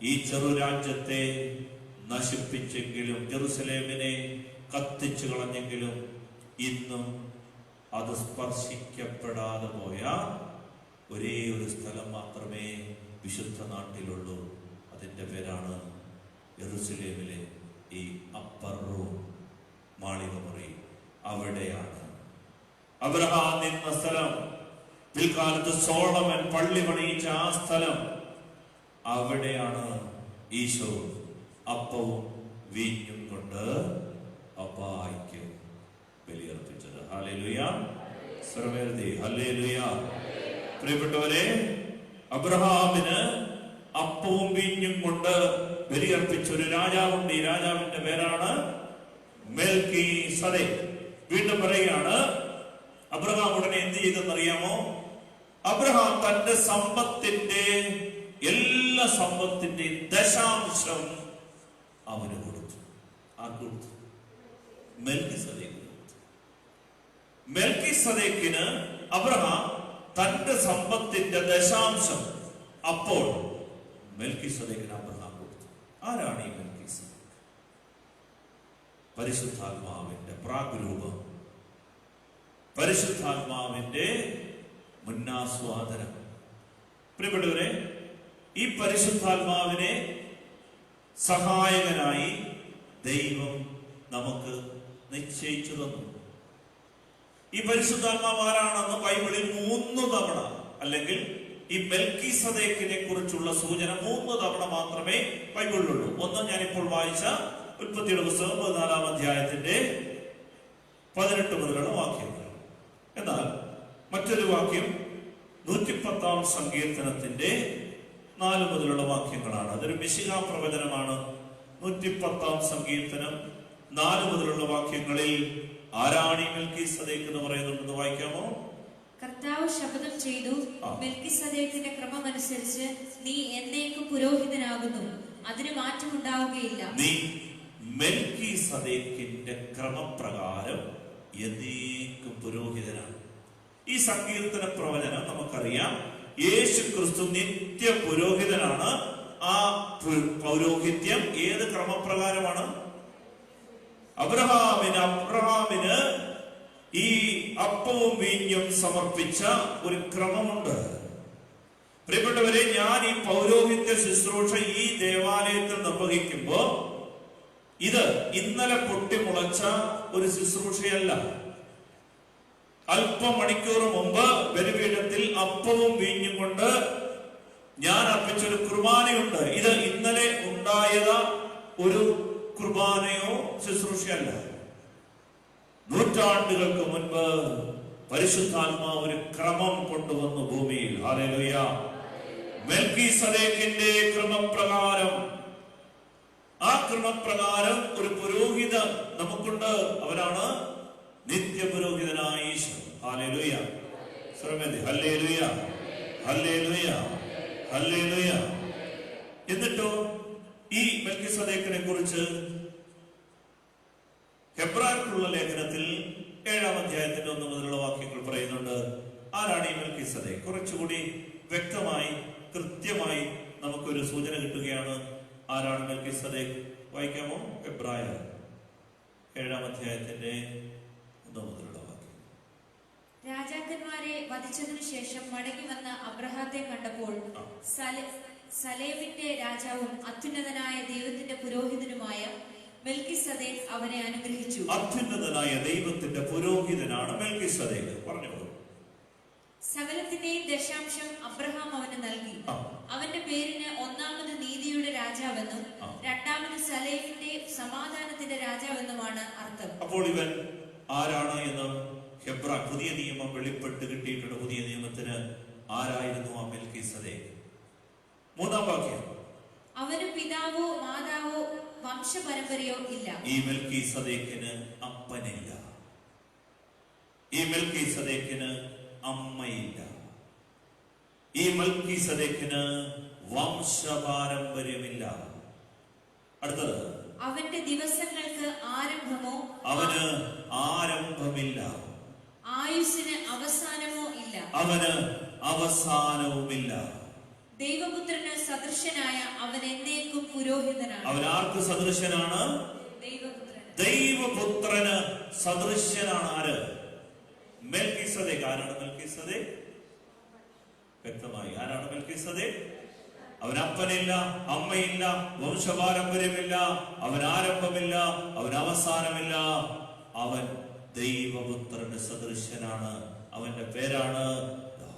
S1: ഈ ചെറു രാജ്യത്തെ നശിപ്പിച്ചെങ്കിലും, ജെറുസലേമിനെ കത്തിച്ചു കളഞ്ഞെങ്കിലും ഇന്നും അത് സ്പർശിക്കപ്പെടാതെ പോയ ഒരേ ഒരു സ്ഥലം മാത്രമേ വിശുദ്ധ നാട്ടിലുള്ളൂ. അതിന്റെ പേരാണ് യെരൂശലേമിലെ ഈ അപ്പർ റൂം, മാളിക മുറി. അവിടെയാണ് അബ്രഹാം നിന്ന സ്ഥലം. പിൽക്കാലത്ത് സോളമൻ പള്ളി പണിയിച്ച ആ സ്ഥലം, അവിടെയാണ് ഈശോ അപ്പവും വീഞ്ഞും കൊണ്ട് അപ്പായ്ക്ക് ബലിയർപ്പിച്ചത്. Hallelujah, സർവ്വവേദി hallelujah. പ്രിയപ്പെട്ടവരെ, അബ്രഹാമിന് അപ്പവും വീഞ്ഞും കൊണ്ട് ബലിയർപ്പിച്ച ഒരു രാജാവുണ്ട്. ഈ രാജാവിന്റെ പേരാണ് മെൽക്കീസദേക്ക്. വീണ്ടും പറയുകയാണ്, അബ്രഹാം ഉടനെ എന്ത് ചെയ്തെന്നറിയാമോ? അബ്രഹാം തന്റെ സമ്പത്തിന്റെ എല്ലാ സമ്പത്തിന്റെയും ദശാംശം അവന് കൊടുത്തു. ആർക്ക് കൊടുത്തു? മെൽക്കീസദേക്കിന് കൊടുത്തു. മെൽക്കീസദേക്കിന് അബ്രഹാം തന്റെ സമ്പത്തിന്റെ ദശാംശം അപ്പോൾ മെൽക്കീസദേക്കിന് അബ്രഹാം കൊടുത്തു. ആരാണ് ഈ മെൽക്കീസദേക്ക്? പരിശുദ്ധാത്മാവിന്റെ പ്രാഗ്രൂപം, പരിശുദ്ധാത്മാവിന്റെ മുന്നാസ്വാദനം. പ്രിയപ്പെട്ടവരെ, ഈ പരിശുദ്ധാത്മാവിനെ സഹായകനായി ദൈവം നമുക്ക് നിശ്ചയിച്ചു തന്നു. ഈ പരിശുദ്ധാത്മാവ് ആരാണെന്ന് ബൈബിളിൽ 3 തവണ, അല്ലെങ്കിൽ ഈ മെൽക്കീസദേക്കിനെ കുറിച്ചുള്ള സൂചന 3 തവണ മാത്രമേ ബൈബിളിലുള്ളൂ. ഒന്ന് ഞാനിപ്പോൾ വായിച്ച ഉൽപ്പത്തിയുടെ പുസ്തകം 14-ാം അധ്യായത്തിന്റെ 18 മുതലുള്ള വാക്യങ്ങൾ. എന്നാൽ മറ്റൊരു വാക്യം 110-ാം സങ്കീർത്തനത്തിന്റെ 4 മുതലുള്ള വാക്യങ്ങളാണ്. അതൊരു മിശിഹാ പ്രവചനമാണ്. 110-ാം സങ്കീർത്തനം 4 മുതലുള്ള വാക്യങ്ങളിൽ ആരാണ് ഈ മെൽക്കീസദേക്ക് എന്ന് പറയുന്നുണ്ടെന്ന് വായിക്കാമോ?
S2: കർത്താവ് ശപഥം ചെയ്തു, മെൽക്കീസദേക്കിന്റെ ക്രമമനുസരിച്ച് നീ എന്നേക്കും പുരോഹിതനാകുന്നു, അതിന് മാറ്റമുണ്ടാവുകയില്ല.
S1: നീ മെൽക്കീസദേക്കിന്റെ ക്രമപ്രകാരം എന്നേക്കും പുരോഹിതനാണ്. ഈ സങ്കീർത്തന പ്രവചനം നമുക്കറിയാം. യേശു ക്രിസ്തു നിത്യ പുരോഹിതനാണ്. ആ പൗരോഹിത്യം ഏത് ക്രമപ്രകാരമാണ്? അബ്രഹാമിന് ഈ അപ്പവും വീഞ്ഞും സമർപ്പിച്ച ഒരു ക്രമമുണ്ട്. പ്രിയപ്പെട്ടവരെ, ഞാൻ ഈ പൗരോഹിത്യ ശുശ്രൂഷ ഈ ദേവാലയത്തിൽ നിർവഹിക്കുമ്പോ ഇത് ഇന്നലെ പൊട്ടിമുളച്ച ഒരു ശുശ്രൂഷയല്ല. അല്പം മണിക്കൂർ മുമ്പ് ബലിപീഠത്തിൽ അപ്പവും വീഞ്ഞും കൊണ്ട് ഞാൻ അർപ്പിച്ചൊരു കുർബാനയുണ്ട്. ഇത് ഇന്നലെ ഉണ്ടായ ഒരു കുർബാനയോ ശുശ്രൂഷയല്ല. നൂറ്റാണ്ടുകൾക്ക് മുൻപ് പരിശുദ്ധാത്മാവ് ഒരു ക്രമം കൊണ്ടുവന്നു ഭൂമിയിൽ. ഹല്ലേലൂയ. മെൽക്കീസദേക്കിന്റെ ക്രമപ്രകാരം, ആ ക്രമപ്രകാരം ഒരു പുരോഹിത നമുക്കുണ്ട്. അവരാണ് നിത്യപുരോഹിതനായ ഈശോ. ഹല്ലേലൂയ. ഹല്ലേലൂയ, ഹല്ലേലൂയ, ഹല്ലേലൂയ. എന്നിട്ടോ ഈ മെൽക്കീസദേക്കിനെ കുറിച്ച് ഹെബ്രായർക്കുള്ള ലേഖനത്തിൽ 7-ാം അധ്യായത്തിന്റെ 1 മുതലുള്ള വാക്യങ്ങൾ പറയുന്നുണ്ട്. ആരാണ് ഈ മെൽക്കീസദേക്ക്? കുറച്ചുകൂടി വ്യക്തമായി കൃത്യമായി നമുക്കൊരു സൂചന കിട്ടുകയാണ്. ആരാണ് മെൽക്കീസദേക്ക്? വായിക്കാമോ? ഹെബ്രായർ 7-ാം അധ്യായത്തിന്റെ 1 മുതലുള്ള വാക്യം.
S2: രാജാക്കന്മാരെ വധിച്ചതിനു ശേഷം മടങ്ങി വന്ന അബ്രഹാത്തെ കണ്ടപ്പോൾ സലേമിന്റെ രാജാവും അത്യുന്നതനായ ദൈവത്തിന്റെ പുരോഹിതനുമായ മെൽക്കിസദേക്ക് അവനെ അനുഗ്രഹിച്ചു.
S1: അത്യുന്നതനായ ദൈവത്തിന്റെ പുരോഹിതനാണ് മെൽക്കിസദേക്ക്. പറഞ്ഞോളൂ.
S2: സകലത്തിന്റെയും ദശാംശം അബ്രഹാം അവന് നൽകി. അവന്റെ പേരിന് ഒന്നാമത് നീതിയുടെ രാജാവെന്നും രണ്ടാമത് സലേമിന്റെ സമാധാനത്തിന്റെ രാജാവെന്നുമാണ് അർത്ഥം.
S1: അപ്പോൾ ഇവൻ ആരാണ് എന്ന് പുതിയ നിയമം വെളിപ്പെട്ട് കിട്ടിയിട്ടുണ്ട്. പുതിയ നിയമത്തിന് ആരായിരുന്നു ആ മെൽക്കിസദേക്ക്? 3-ാം വാക്യം.
S2: അവന് പിതാവോ മാതാവോ വംശപരമ്പരയോ ഇല്ല.
S1: ഈ മെൽക്കീസദേക്കിന് അപ്പനില്ല. ഈ മെൽക്കീസദേക്കിന് അമ്മയില്ല. ഈ മെൽക്കീസദേക്കിന് വംശപാരമ്പര്യമില്ല. അടുത്തത്.
S2: അവന്റെ ദിവസങ്ങൾക്ക് ആരംഭമോ,
S1: അവന് ആരംഭമില്ല.
S2: ആയുസ്സിന് അവസാനമോ ഇല്ല.
S1: അവന് അവസാനവുമില്ല.
S2: ദൈവപുത്രന് സദൃശനായ അവൻ എന്നേക്കും പുരോഹിതനാണ്.
S1: അവൻ ആർക്ക് സദൃശനാണ്? ദൈവപുത്രന് സദൃശനാണ്. ആര്? മെൽക്കീസദേക്ക്. ആരാണ് മെൽക്കീസദേക്ക്? വ്യക്തമായി. ആരാണ് മെൽക്കീസദേക്ക്? അവൻ അപ്പനില്ല, അമ്മയില്ല, വംശപാരമ്പര്യമില്ല, അവൻ ആരംഭമില്ല, അവൻ അവസാനമില്ല. അവൻ ദൈവപുത്രന്റെ സദൃശനാണ്. അവന്റെ പേരാണ്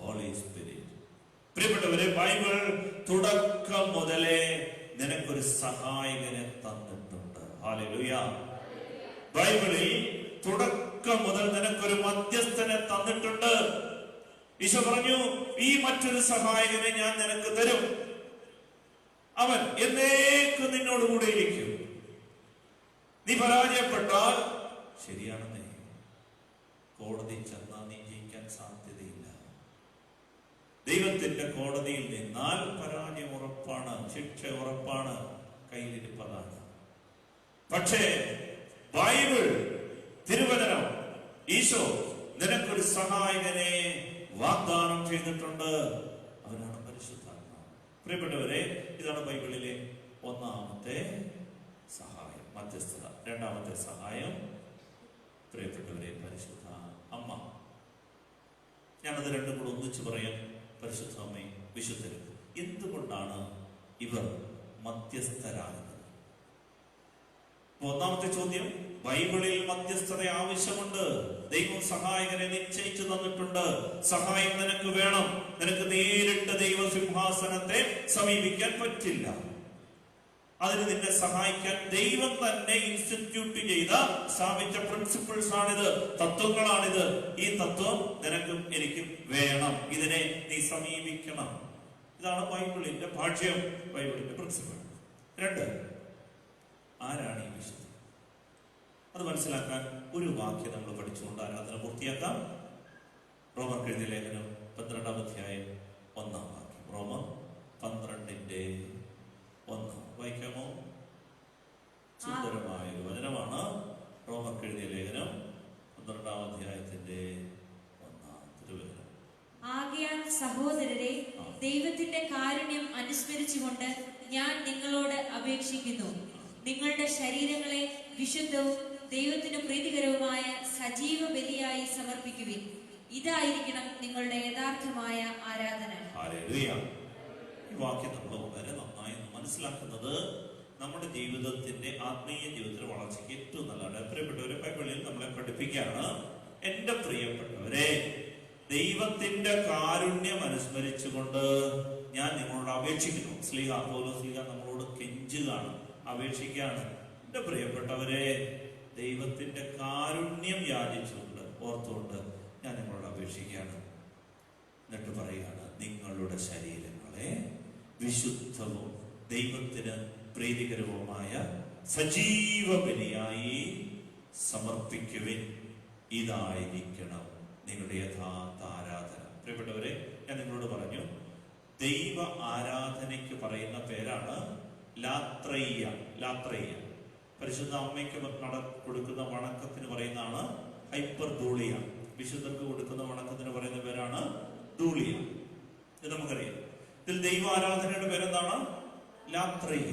S1: ഹോളി സ്പിരിറ്റ്. പ്രിയപ്പെട്ടവരെ, ബൈബിൾ തുടക്കം മുതലേ നിനക്കൊരു സഹായകനെ തന്നിട്ടുണ്ട്. ഹല്ലേലൂയ. ബൈബിളിൽ തുടക്കം മുതൽ നിനക്കൊരു മധ്യസ്ഥനെ തന്നിട്ടുണ്ട്. ഈശോ പറഞ്ഞു, ഈ മറ്റൊരു സഹായകനെ ഞാൻ നിനക്ക് തരും. അവൻ എന്നേക്കും നിന്നോടുകൂടെ ഇരിക്കും. നീ പരാജയപ്പെട്ടാൽ ശരിയാണെന്നേ, കോടതി ചെന്നാൽ നീ ജയിക്കാൻ സാധ്യതയില്ല. ദൈവത്തിന്റെ കോടതിയിൽ നിന്നാൽ പരാജയം ഉറപ്പാണ്, ശിക്ഷ ഉറപ്പാണ്, കയ്യിലിരിപ്പതാണ്. പക്ഷേ ബൈബിൾ, തിരുവചനം, ഈശോ നിനക്കൊരു സഹായകനെ വാഗ്ദാനം ചെയ്തിട്ടുണ്ട്. അവനാണ് പരിശുദ്ധാത്മാവ്. പ്രിയപ്പെട്ടവരെ, ഇതാണ് ബൈബിളിലെ ഒന്നാമത്തെ സഹായം, മധ്യസ്ഥത. രണ്ടാമത്തെ സഹായം, പ്രിയപ്പെട്ടവരെ, പരിശുദ്ധ അമ്മ. ഞാനത് രണ്ടും കൂടെ ഒന്നിച്ചു പറയാം. പരിശുദ്ധ അമ്മയും വിശുദ്ധരും. എന്തുകൊണ്ടാണ് ഇവർ മധ്യസ്ഥരാകുന്നത്? ഒന്നാമത്തെ ചോദ്യം, ബൈബിളിൽ മധ്യസ്ഥത ആവശ്യമുണ്ട്. ദൈവം സഹായകനെ നിശ്ചയിച്ചു തന്നിട്ടുണ്ട്. സഹായം നിനക്ക് വേണം. നിനക്ക് നേരിട്ട് ദൈവസിംഹാസനത്തെ സമീപിക്കാൻ പറ്റില്ല. അതിന് നിന്നെ സഹായിക്കാൻ ദൈവം തന്നെ ഇൻസ്റ്റിറ്റ്യൂട്ട് ചെയ്ത സ്ഥാപിച്ച പ്രിൻസിപ്പിൾസ് ആണിത്, തത്വങ്ങളാണിത്. ഈ തത്വം നിനക്കും എനിക്കും വേണം. ഇതിനെ നീ സമീപിക്കണം. ഇതാണ് ബൈബിളിന്റെ ഭാഷ്യം, ബൈബിളിന്റെ പ്രിൻസിപ്പിൾ. 2, ആരാണ് ഈ വിശുദ്ധ? അത് മനസ്സിലാക്കാൻ ഒരു വാക്യം നമ്മൾ പഠിച്ചുകൊണ്ട് ആരാധന പൂർത്തിയാക്കാം. റോമർക്ക് എഴുതിയ ലേഖനം 12-ാം അധ്യായം 1-ാം വാക്യം. റോമർ 12:1 വായിക്കാമോ? സുന്ദരമായ ഒരു വചനമാണ്. റോമർക്ക് എഴുതിയ ലേഖനം 12-ാം അധ്യായത്തിന്റെ 1-ാം തിരുവചനം.
S2: ആകയാൽ സഹോദരരെ, ദൈവത്തിന്റെ കാരുണ്യം അനുസ്മരിച്ചുകൊണ്ട് ഞാൻ നിങ്ങളോട് അപേക്ഷിക്കുന്നു. നിങ്ങളുടെ ശരീരങ്ങളെ വിശുദ്ധവും ദൈവത്തിന് പ്രീതികരവുമായ സജീവ ബലിയായി സമർപ്പിക്കുവിൻ. ഇതായിരിക്കണം നിങ്ങളുടെ യഥാർത്ഥമായ ആരാധന.
S1: ഹല്ലേലൂയ. ഈ വാക്യം നമ്മൾ വളരെ നന്നായി മനസ്സിലാക്കുന്നത് നമ്മുടെ ജീവിതത്തിന്റെ ആത്മീയ ജീവിതത്തിന്റെ വളർച്ചയ്ക്ക് ഏറ്റവും നല്ലതാണ്. പ്രിയപ്പെട്ടവരെ, ബൈബിളിൽ നമ്മളെ പഠിപ്പിക്കുകയാണ്, എന്റെ പ്രിയപ്പെട്ടവരെ, ദൈവത്തിന്റെ കാരുണ്യം അനുസ്മരിച്ചുകൊണ്ട് ഞാൻ നിങ്ങളോട് അപേക്ഷിക്കുന്നു. പൗലോസ് നമ്മളോട് കെഞ്ചുകയാണ്, അപേക്ഷിക്കുകയാണ്. എന്റെ പ്രിയപ്പെട്ടവരെ, ദൈവത്തിന്റെ കാരുണ്യം യാചിച്ചുകൊണ്ട് ഓർത്തുകൊണ്ട് ഞാൻ നിങ്ങളോട് അപേക്ഷിക്കുകയാണ്. എന്നിട്ട് പറയുകയാണ്, നിങ്ങളുടെ ശരീരങ്ങളെ വിശുദ്ധവും ദൈവത്തിന് പ്രീതികരവുമായ സജീവ ബലിയായി സമർപ്പിക്കുവിൻ. ഇതായിരിക്കണം നിങ്ങളുടെ യഥാർത്ഥ ആരാധന. പ്രിയപ്പെട്ടവരെ, ഞാൻ നിങ്ങളോട് പറഞ്ഞു, ദൈവ ആരാധനയ്ക്ക് പറയുന്ന പേരാണ് ലാത്രയ്യ. ലാത്രയ്യ പരിശുദ്ധ അമ്മയ്ക്ക് കൊടുക്കുന്ന വണക്കത്തിന് പറയുന്നതാണ് ഹൈപ്പർ ധൂളിയ. വിശുദ്ധർക്ക് കൊടുക്കുന്ന വണക്കത്തിന് പറയുന്ന പേരാണ് ധൂളിയ. ഇത് നമുക്കറിയാം. ഇതിൽ ദൈവ ആരാധനയുടെ പേരെന്താണ്? ലാത്രയ്യ.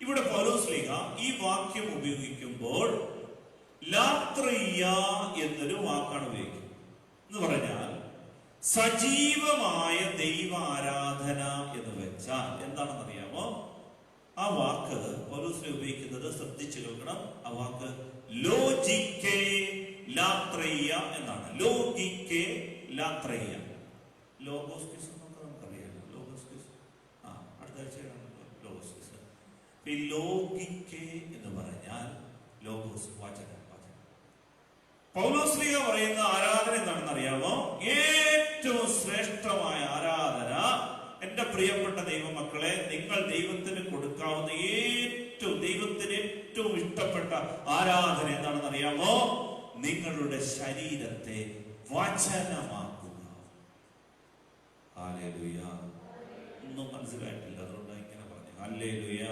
S1: ഇവിടെ പൗലോസ്ലീഹ ഈ വാക്യം ഉപയോഗിക്കുമ്പോൾ ലാത്രയ്യ എന്നൊരു വാക്കാണ് ഉപയോഗിക്കുന്നത്. എന്ന് പറഞ്ഞാൽ സജീവമായ ദൈവ ആരാധന എന്ന് വെച്ചാൽ എന്താണെന്നറിയാമോ? ആ വാക്ക് പൗലോസ്ലീഹ ഉപയോഗിക്കുന്നത്, ശ്രദ്ധിച്ചു കേൾക്കണം, ആ വാക്ക് ലോജിക്കെ ലാത്രയ്യ എന്നാണ്. ലോജിക്കെ ലാത്രയ്യ. ലോഗോസ് ക്വിസ് എന്നൊക്കെ നമുക്കറിയാമല്ലോ. ലോഗോസ് ക്വിസ് അടുത്ത ആഴ്ചയാണ് ലോഗോസ് ക്വിസ്. ഈ ലോഗിക്കെ എന്ന് പറഞ്ഞാൽ ലോഗോസ് വചനം. പൗലോസ്ലീഹ പറയുന്ന ആരാധന എന്താണെന്ന് അറിയാമോ? ഏറ്റവും ശ്രേഷ്ഠമായ ആരാധന, എന്റെ പ്രിയപ്പെട്ട ദൈവമക്കളെ, നിങ്ങൾ ദൈവത്തിന് കൊടുക്കാവുന്ന ദൈവത്തിന് ഏറ്റവും ഇഷ്ടപ്പെട്ട ആരാധന എന്താണെന്ന് അറിയാമോ? നിങ്ങളുടെ ശരീരത്തെ വചനമാക്കുക. ഹല്ലേലൂയ. ഒന്നും മനസ്സിലായിട്ടില്ല, അതുകൊണ്ട് ഇങ്ങനെ പറഞ്ഞു. Hallelujah,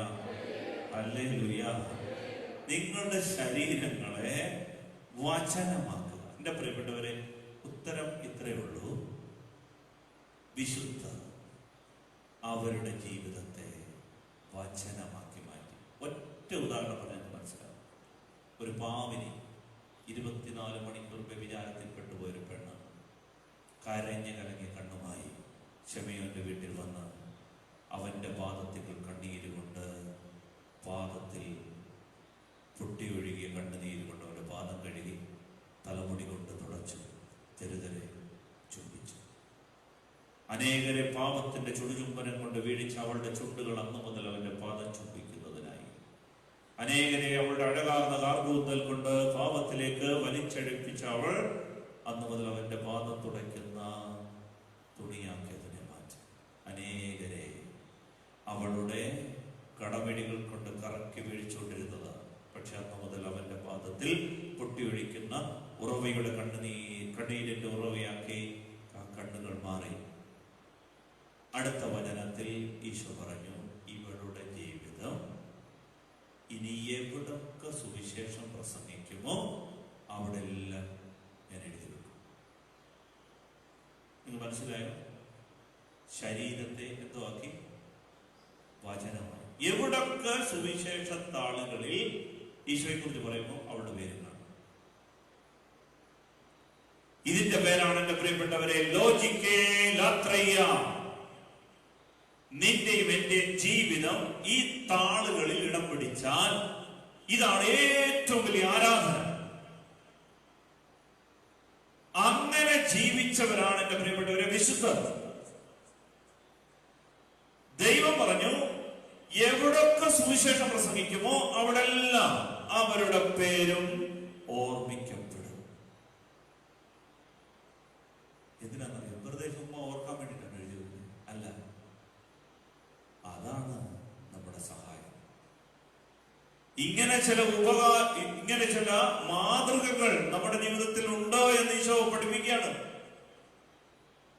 S1: hallelujah. നിങ്ങളുടെ ശരീരങ്ങളെ വചനമാക്കുക. എന്റെ പ്രിയപ്പെട്ടവരെ, ഉത്തരം ഇത്രയേ ഉള്ളൂ. വിശുദ്ധ അവരുടെ ജീവിതത്തെ വചനമാക്കി മാറ്റി. ഒറ്റ ഉദാഹരണം പറഞ്ഞാൽ മനസ്സിലാവും. ഒരു പാവിനി 24 മണിക്കൂർ വ്യഭിചാരത്തിൽ പെട്ടുപോയൊരു പെണ്ണ് കരഞ്ഞ് കലങ്ങിയ കണ്ണുമായി ശമയോന്റെ വീട്ടിൽ വന്ന് അവന്റെ പാദത്തിൽ കണ്ണീര് കൊണ്ട്, പാദത്തിൽ പൊട്ടിയൊഴുകിയ കണ്ണുനീര് കൊണ്ട് അവന്റെ പാദം കഴുകി തലമുടി കൊണ്ട് തുടച്ചു, തെരുതരെ ചുംബിച്ചു. അനേകരെ പാപത്തിന്റെ ചുടുചുംബനം കൊണ്ട് വീഴിച്ച അവളുടെ ചുണ്ടുകൾ അന്നു മുതൽ അവന്റെ പാദം ചുംബിക്കുന്നതിനായി. അനേകരെ അവളുടെ അഴകാർന്ന കാർകൂന്തൽ കൊണ്ട് പാപത്തിലേക്ക് വലിച്ചഴിപ്പിച്ച അവൾ അന്നു മുതൽ അവന്റെ പാദം തുടയ്ക്കുന്ന തുണിയാക്കിയതിനെ മാറ്റി. അനേകരെ അവളുടെ കടമിടികൾ കൊണ്ട് കറക്കി വീഴിച്ചുകൊണ്ടിരുന്നത്, പക്ഷെ അന്നു മുതൽ അവന്റെ പാദത്തിൽ പൊട്ടിയൊഴിക്കുന്ന ഉറവയുടെ കണ്ണീരിന്റെ ഉറവയാക്കി ആ കണ്ണുകൾ മാറി. അടുത്ത വചനത്തിൽ ഈശോ പറഞ്ഞു, ഇവളുടെ ജീവിതം ഇനി എവിടൊക്കെ സുവിശേഷം പ്രസംഗിക്കുമോ അവിടെ എല്ലാം ഞാൻ എഴുതി വെക്കും. നിങ്ങൾ മനസ്സിലായോ? ശരീരത്തെ എന്തോക്കി? വചനമായി. എവിടൊക്കെ സുവിശേഷ താളുകളിൽ ഈശോയെ കുറിച്ച് പറയുമ്പോൾ അവളുടെ പേര് കാണും. ഇതിന്റെ പേരാണ് എന്റെ പ്രിയപ്പെട്ടവരെ ലോജിക്കെ ലാത്രയ്യ. നിന്റെയും എന്റെ ജീവിതം ഈ താളുകളിൽ ഇടം പിടിച്ചാൽ ഇതാണ് ഏറ്റവും വലിയ ആരാധന. അങ്ങനെ ജീവിച്ചവരാണ് എന്റെ പ്രിയപ്പെട്ടവരെ വിശുദ്ധർ. ദൈവം പറഞ്ഞു, എവിടൊക്കെ സുവിശേഷം പ്രസംഗിക്കുമോ അവിടെല്ലാം അവരുടെ പേരും ഓർമ്മിക്കപ്പെടും. എന്തിനാണെന്നറിയാം? വെറുതെ ചുമ്മാ ഓർക്കാൻ വേണ്ടിയിട്ടാണ് എഴുതിയത് അല്ല. അതാണ് നമ്മുടെ സഹായം. ഇങ്ങനെ ചില മാതൃകകൾ നമ്മുടെ ജീവിതത്തിൽ ഉണ്ടോ എന്ന് ഈശോ പഠിപ്പിക്കുകയാണ്.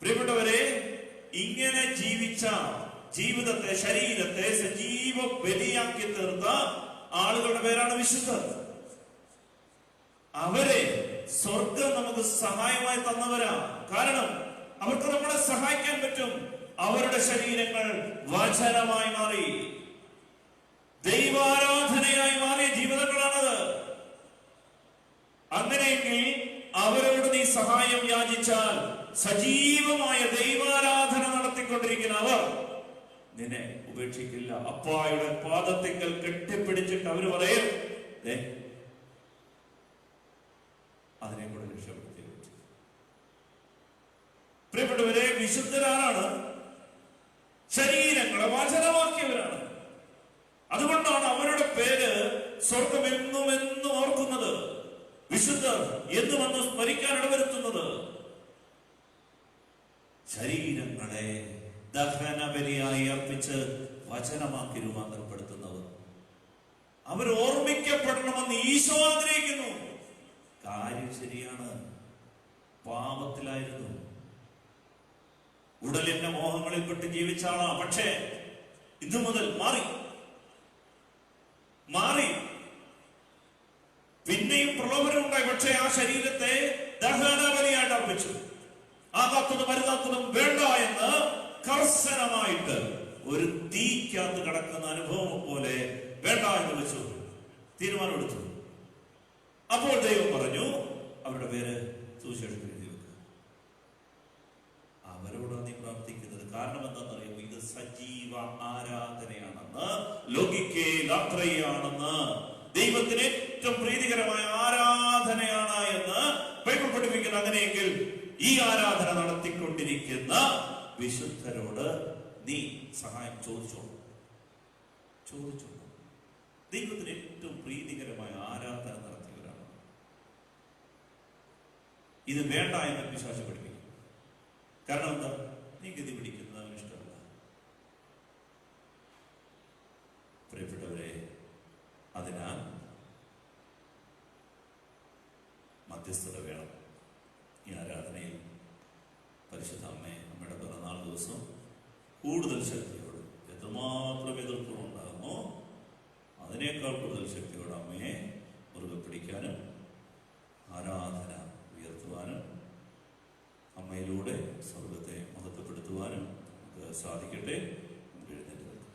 S1: പ്രിയപ്പെട്ടവരെ, ഇങ്ങനെ ജീവിച്ച ജീവിതത്തെ, ശരീരത്തെ സജീവ ബലിയാക്കി തീർത്ത ആളുകളുടെ പേരാണ് വിശുദ്ധർ. അവരെ സ്വർഗം നമുക്ക് സഹായമായി തന്നവരാ. കാരണം അവർക്ക് നമ്മളെ സഹായിക്കാൻ പറ്റും. അവരുടെ ശരീരങ്ങൾ വചനമായി മാറി, ദൈവാരാധനയായി മാറിയ ജീവിതങ്ങളാണത്. അങ്ങനെയെങ്കിൽ അവരോട് നീ സഹായം യാചിച്ചാൽ സജീവമായ ദൈവാരാധന നടത്തിക്കൊണ്ടിരിക്കുന്ന അവർ നിന്നെ ഉപേക്ഷിക്കില്ല. അപ്പായുടെ പാദത്തിങ്കൽ കെട്ടിപ്പിടിച്ചിട്ട് അവര് പറയും, അതിനെ കൂടെ രക്ഷപ്പെടുത്തി. പ്രിയപ്പെട്ടവരെ, വിശുദ്ധരാണ്, ശരീരങ്ങളെ വചനമാക്കിയവരാണ്. അതുകൊണ്ടാണ് അവരുടെ പേര് സ്വർഗം എന്നും എന്നും ഓർക്കുന്നത്, വിശുദ്ധർ എന്നും അന്ന് സ്മരിക്കാൻ ഇടവരുത്തുന്നത്. ശരീരങ്ങളെ ദഹന ബലിയായി അർപ്പിച്ച് വചനമാക്കി രൂപാന്തരപ്പെടുത്തുന്നവർ, അവർ ഓർമ്മിക്കപ്പെടണമെന്ന് ഈശോ ആഗ്രഹിക്കുന്നു. കാര്യം ശരിയാണ്, പാപത്തിലായിരുന്നു, ഉടലിന്റെ മോഹങ്ങളിൽപ്പെട്ട് ജീവിച്ച ആളാ. പക്ഷേ ഇന്നു മുതൽ മാറി. പിന്നെയും പ്രലോഭനം ഉണ്ടായി. പക്ഷേ ആ ശരീരത്തെ ദഹനബലിയായിട്ട് അർപ്പിച്ചു. ആകാത്തതും അരുതാത്തതും വേണ്ട എന്ന് കർശനമായിട്ട് ഒരു തീക്കകത്ത് കിടക്കുന്ന അനുഭവം പോലെ വേണ്ട എന്ന് വെച്ചു, തീരുമാനമെടുത്തു. അപ്പോൾ ദൈവം പറഞ്ഞു, അവരുടെ പേര് സുവിശേഷത്തിൽ എഴുതി വെക്കുക. അവരോടാണ് നീ പ്രാർത്ഥിക്കുന്നത്. കാരണം എന്താണെന്നറിയുമോ? ഇത് സജീവ ആരാധനയാണെന്ന്, ലോകിക്കേയാണെന്ന്, ദൈവത്തിന് ഏറ്റവും പ്രീതികരമായ ആരാധനയാണ് എന്ന് ബൈബിൾ പഠിപ്പിക്കുന്നു. അങ്ങനെയെങ്കിൽ ഈ ആരാധന നടത്തിക്കൊണ്ടിരിക്കുന്ന വിശുദ്ധരോട് നീ സഹായം ചോദിച്ചോളൂ. ദൈവത്തിന് ഏറ്റവും പ്രീതികരമായ ആരാധന നടത്തിയവരാണ്. ഇത് വേണ്ട എന്ന് പിശാച് പഠിപ്പിക്കും. കാരണം എന്താ? നീ ഗതി പിടിക്കുന്നത് അവന് ഇഷ്ടമല്ല. പ്രിയപ്പെട്ടവരെ, അതിനാൽ മധ്യസ്ഥത വേണം ഈ ആരാധനയിൽ. പരിശുദ്ധ അമ്മയുടെ പിറന്നാൾ ദിവസം കൂടുതൽ ശക്തിയോട്, എത്രമാത്രം എതിർപ്പുണ്ടാകുമോ അതിനേക്കാൾ കൂടുതൽ ശക്തിയോട് അമ്മയെ മുറുകെ പിടിക്കാനും ആരാധന ഉയർത്തുവാനും അമ്മയിലൂടെ സ്വർഗത്തെ മഹത്വപ്പെടുത്തുവാനും നമുക്ക് സാധിക്കട്ടെ. നമുക്ക് എഴുന്നേറ്റ് നിൽക്കാം.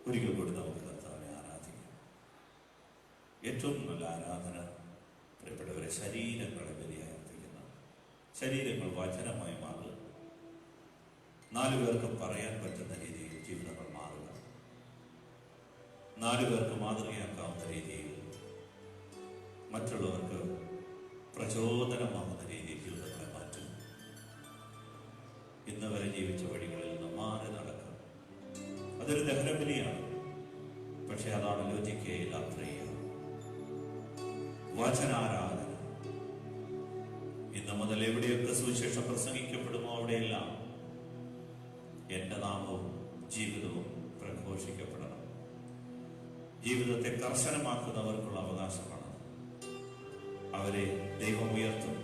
S1: ഒരിക്കൽ കൂടി നമുക്ക് കർത്താവിനെ ആരാധിക്കാം. ഏറ്റവും നല്ല ആരാധന പ്രിയപ്പെട്ടവരെ ശരീരങ്ങളെ ബലിയായി അർപ്പിക്കുന്ന, ശരീരങ്ങൾ വചനമായി മാറുക, 4 പേർക്ക് പറയാൻ പറ്റുന്ന രീതിയിൽ ജീവിതങ്ങൾ മാറുക, 4 പേർക്ക് മാതൃകയാക്കാവുന്ന രീതിയിൽ, മറ്റുള്ളവർക്ക് പ്രചോദനമാകുന്ന രീതിയിൽ ജീവിതങ്ങളെ മാറ്റും. ഇന്ന് വരെ ജീവിച്ച വഴികളിൽ നിന്ന് മാറി നടക്കുക. അതൊരു ദഹനബലിയാണ്. പക്ഷെ അതാണ് ലോജിക്കയിലാത്രയ വചനാരാധന. ഇന്ന് മുതൽ എവിടെയൊക്കെ സുവിശേഷം പ്രസംഗിക്കപ്പെടുമോ അവിടെയെല്ലാം എന്റെ നാമവും ജീവിതവും പ്രഘോഷിക്കപ്പെടണം. ജീവിതത്തെ കർശനമാക്കുന്നവർക്കുള്ള അവകാശമാണ്. അവരെ ദൈവം ഉയർത്തും.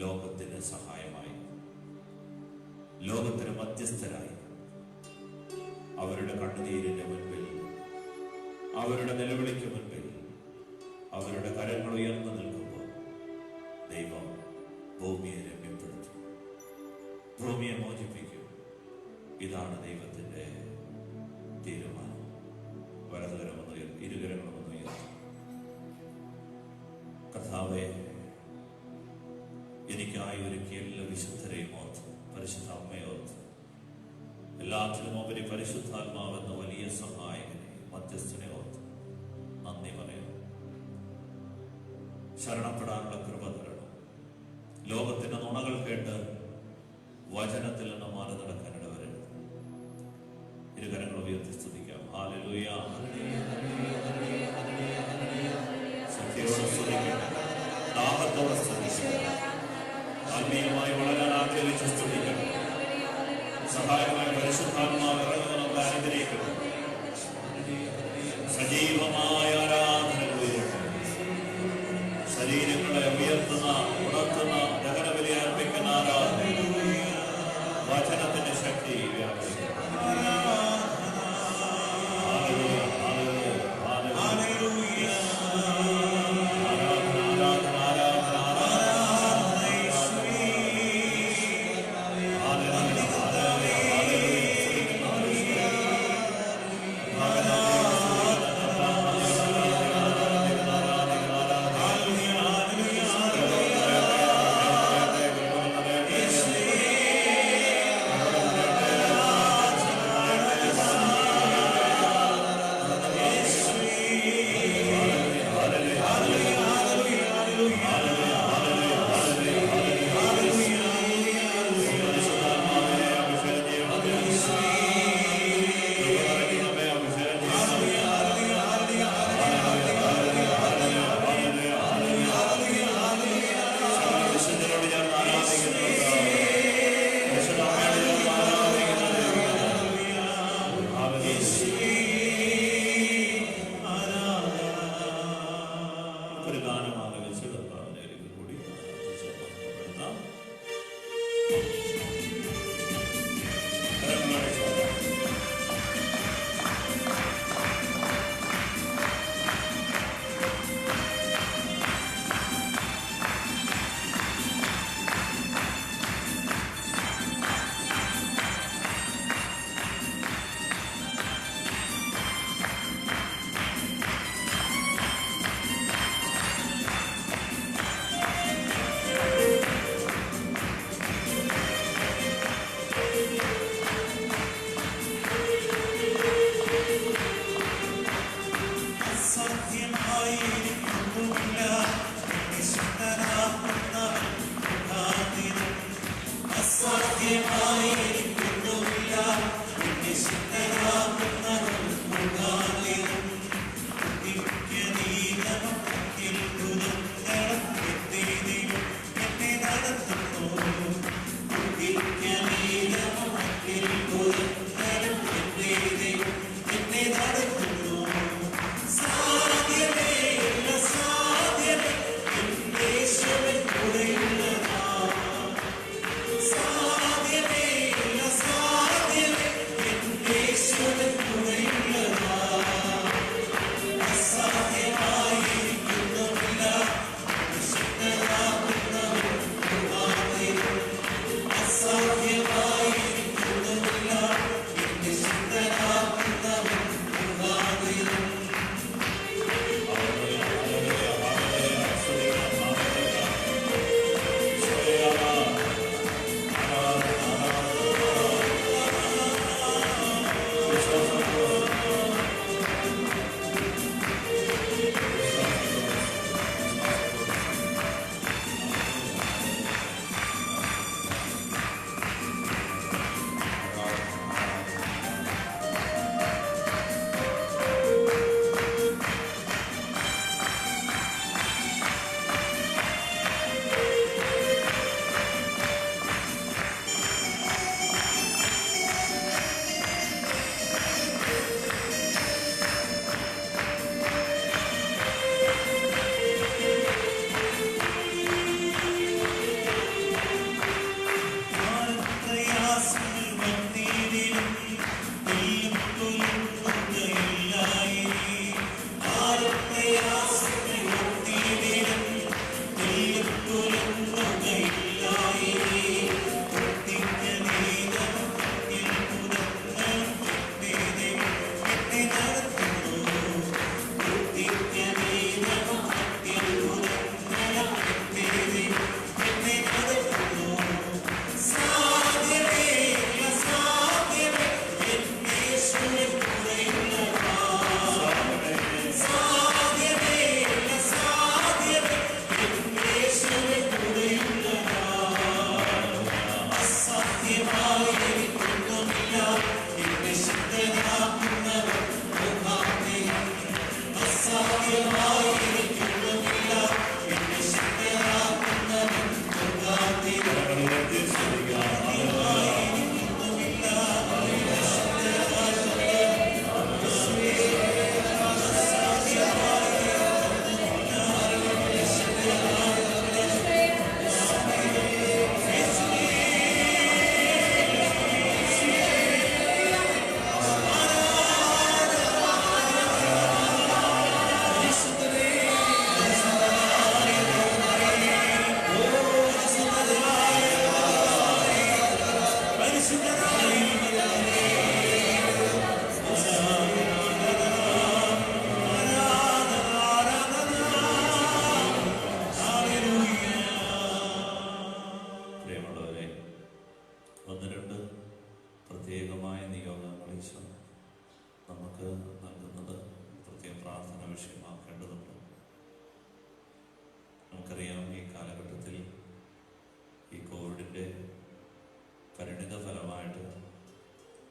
S1: ലോകത്തിന് സഹായമായി, ലോകത്തിന് മധ്യസ്ഥരായി, അവരുടെ കണ്ണുനീരിന്റെ മുൻപിൽ, അവരുടെ നിലവിളിക്ക് മുൻപിൽ അവരുടെ കരങ്ങൾ ഉയർന്നു നിൽക്കുമ്പോൾ ദൈവം ഭൂമിയെ രമ്യപ്പെടുത്തും, ഭൂമിയെ മോചിപ്പിക്കും. ഇതാണ് ദൈവത്തിന്റെ തീരുമാനം. വലതുകരമെന്ന് ഇരുകരങ്ങളെന്ന് ഉയർത്തും. കർത്താവേ, എനിക്കായി ഒരുക്കിയ എല്ലാ വിശുദ്ധരെയും ഓർത്ത്, പരിശുദ്ധ അമ്മയെ ഓർത്ത്, എല്ലാത്തിനും ഉപരി പരിശുദ്ധാത്മാവെന്ന വലിയ സഹായകനെ, മധ്യസ്ഥനെ ഓർത്ത് നന്ദി പറയണം. ശരണപ്പെടാനുള്ള കൃപ തരണം. ലോകത്തിന്റെ നുണകൾ കേട്ട് വചനത്തിൽ നിന്ന് മാറി നടക്കാൻ ഇടവരരുത്. ഇരുകരങ്ങൾ ഉയർത്തി സ്തുതിക്കാം. ഹല്ലേലൂയ. ശക്തിയോടെ സ്തുതിക്കാം, ദാഹത്തോടെ സ്തുതിക്കാം, ആത്മീയമായി വളരാൻ ആഗ്രഹിച്ച് സ്തുതിക്കാം. സഹായമായ പരിശുദ്ധാത്മാവ് ഇറങ്ങുന്ന നമ്മളെ അനുഗ്രഹിക്കുന്നു. സജീവമായ ആരാധന ഉയരട്ടെ. ശരീരങ്ങളെ ഉയർത്തുന്ന, ഉണർത്തുന്ന, ദഹനബലി അർപ്പിക്കുന്ന ആരാധന, വചനത്തിന്റെ ശക്തി വ്യാപിക്കും. Hallelujah, hallelujah.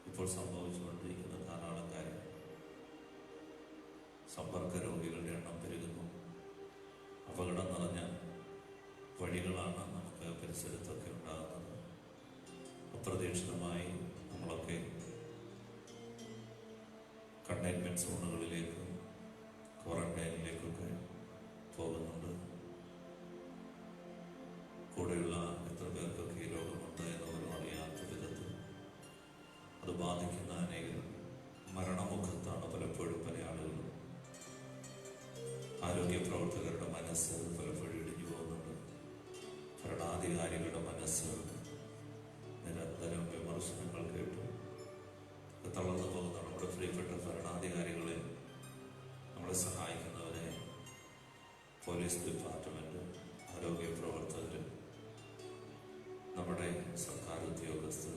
S1: ഇപ്പോൾ സംഭവിച്ചുകൊണ്ടിരിക്കുന്ന ധാരാളം കാര്യം. സമ്പർക്ക രോഗികളുടെ എണ്ണം പെരുകുന്നു. അപകടം നിറഞ്ഞ വഴികളാണ് നമുക്ക് പരിസരത്തൊക്കെ ഉണ്ടാകുന്നത്. അപ്രതീക്ഷിതമായി നമ്മളൊക്കെ കണ്ടെയ്ൻമെന്റ് സോണുകളിലേക്കും ക്വാറന്റൈനിലേക്കൊക്കെ പോകുന്നുണ്ട്. കൂടെയുള്ള എത്ര പേർക്കൊക്കെ ഈ രോഗമുണ്ട് എന്ന് പോലും അറിയാത്ത വിധത്തിൽ അത് ബാധിക്കുന്ന അനേകം മരണമുഖത്താണ് പലപ്പോഴും പല ആളുകളും. ആരോഗ്യ പ്രവർത്തകരുടെ മനസ്സ് പലപ്പോഴും ഇടിഞ്ഞു പോകുന്നുണ്ട്. ഭരണാധികാരികളുടെ മനസ്സ് നിരന്തരം വിമർശനങ്ങൾ കേട്ടു തളർന്നു പോകുന്ന നമ്മുടെ പ്രിയപ്പെട്ട ഭരണാധികാരികളെ, നമ്മളെ സഹായിക്കുന്നവരെ, പോലീസ് ഡിപ്പാർട്ട്മെന്റ്, ആരോഗ്യ പ്രവർത്തകർ, നമ്മുടെ സർക്കാർ ഉദ്യോഗസ്ഥർ,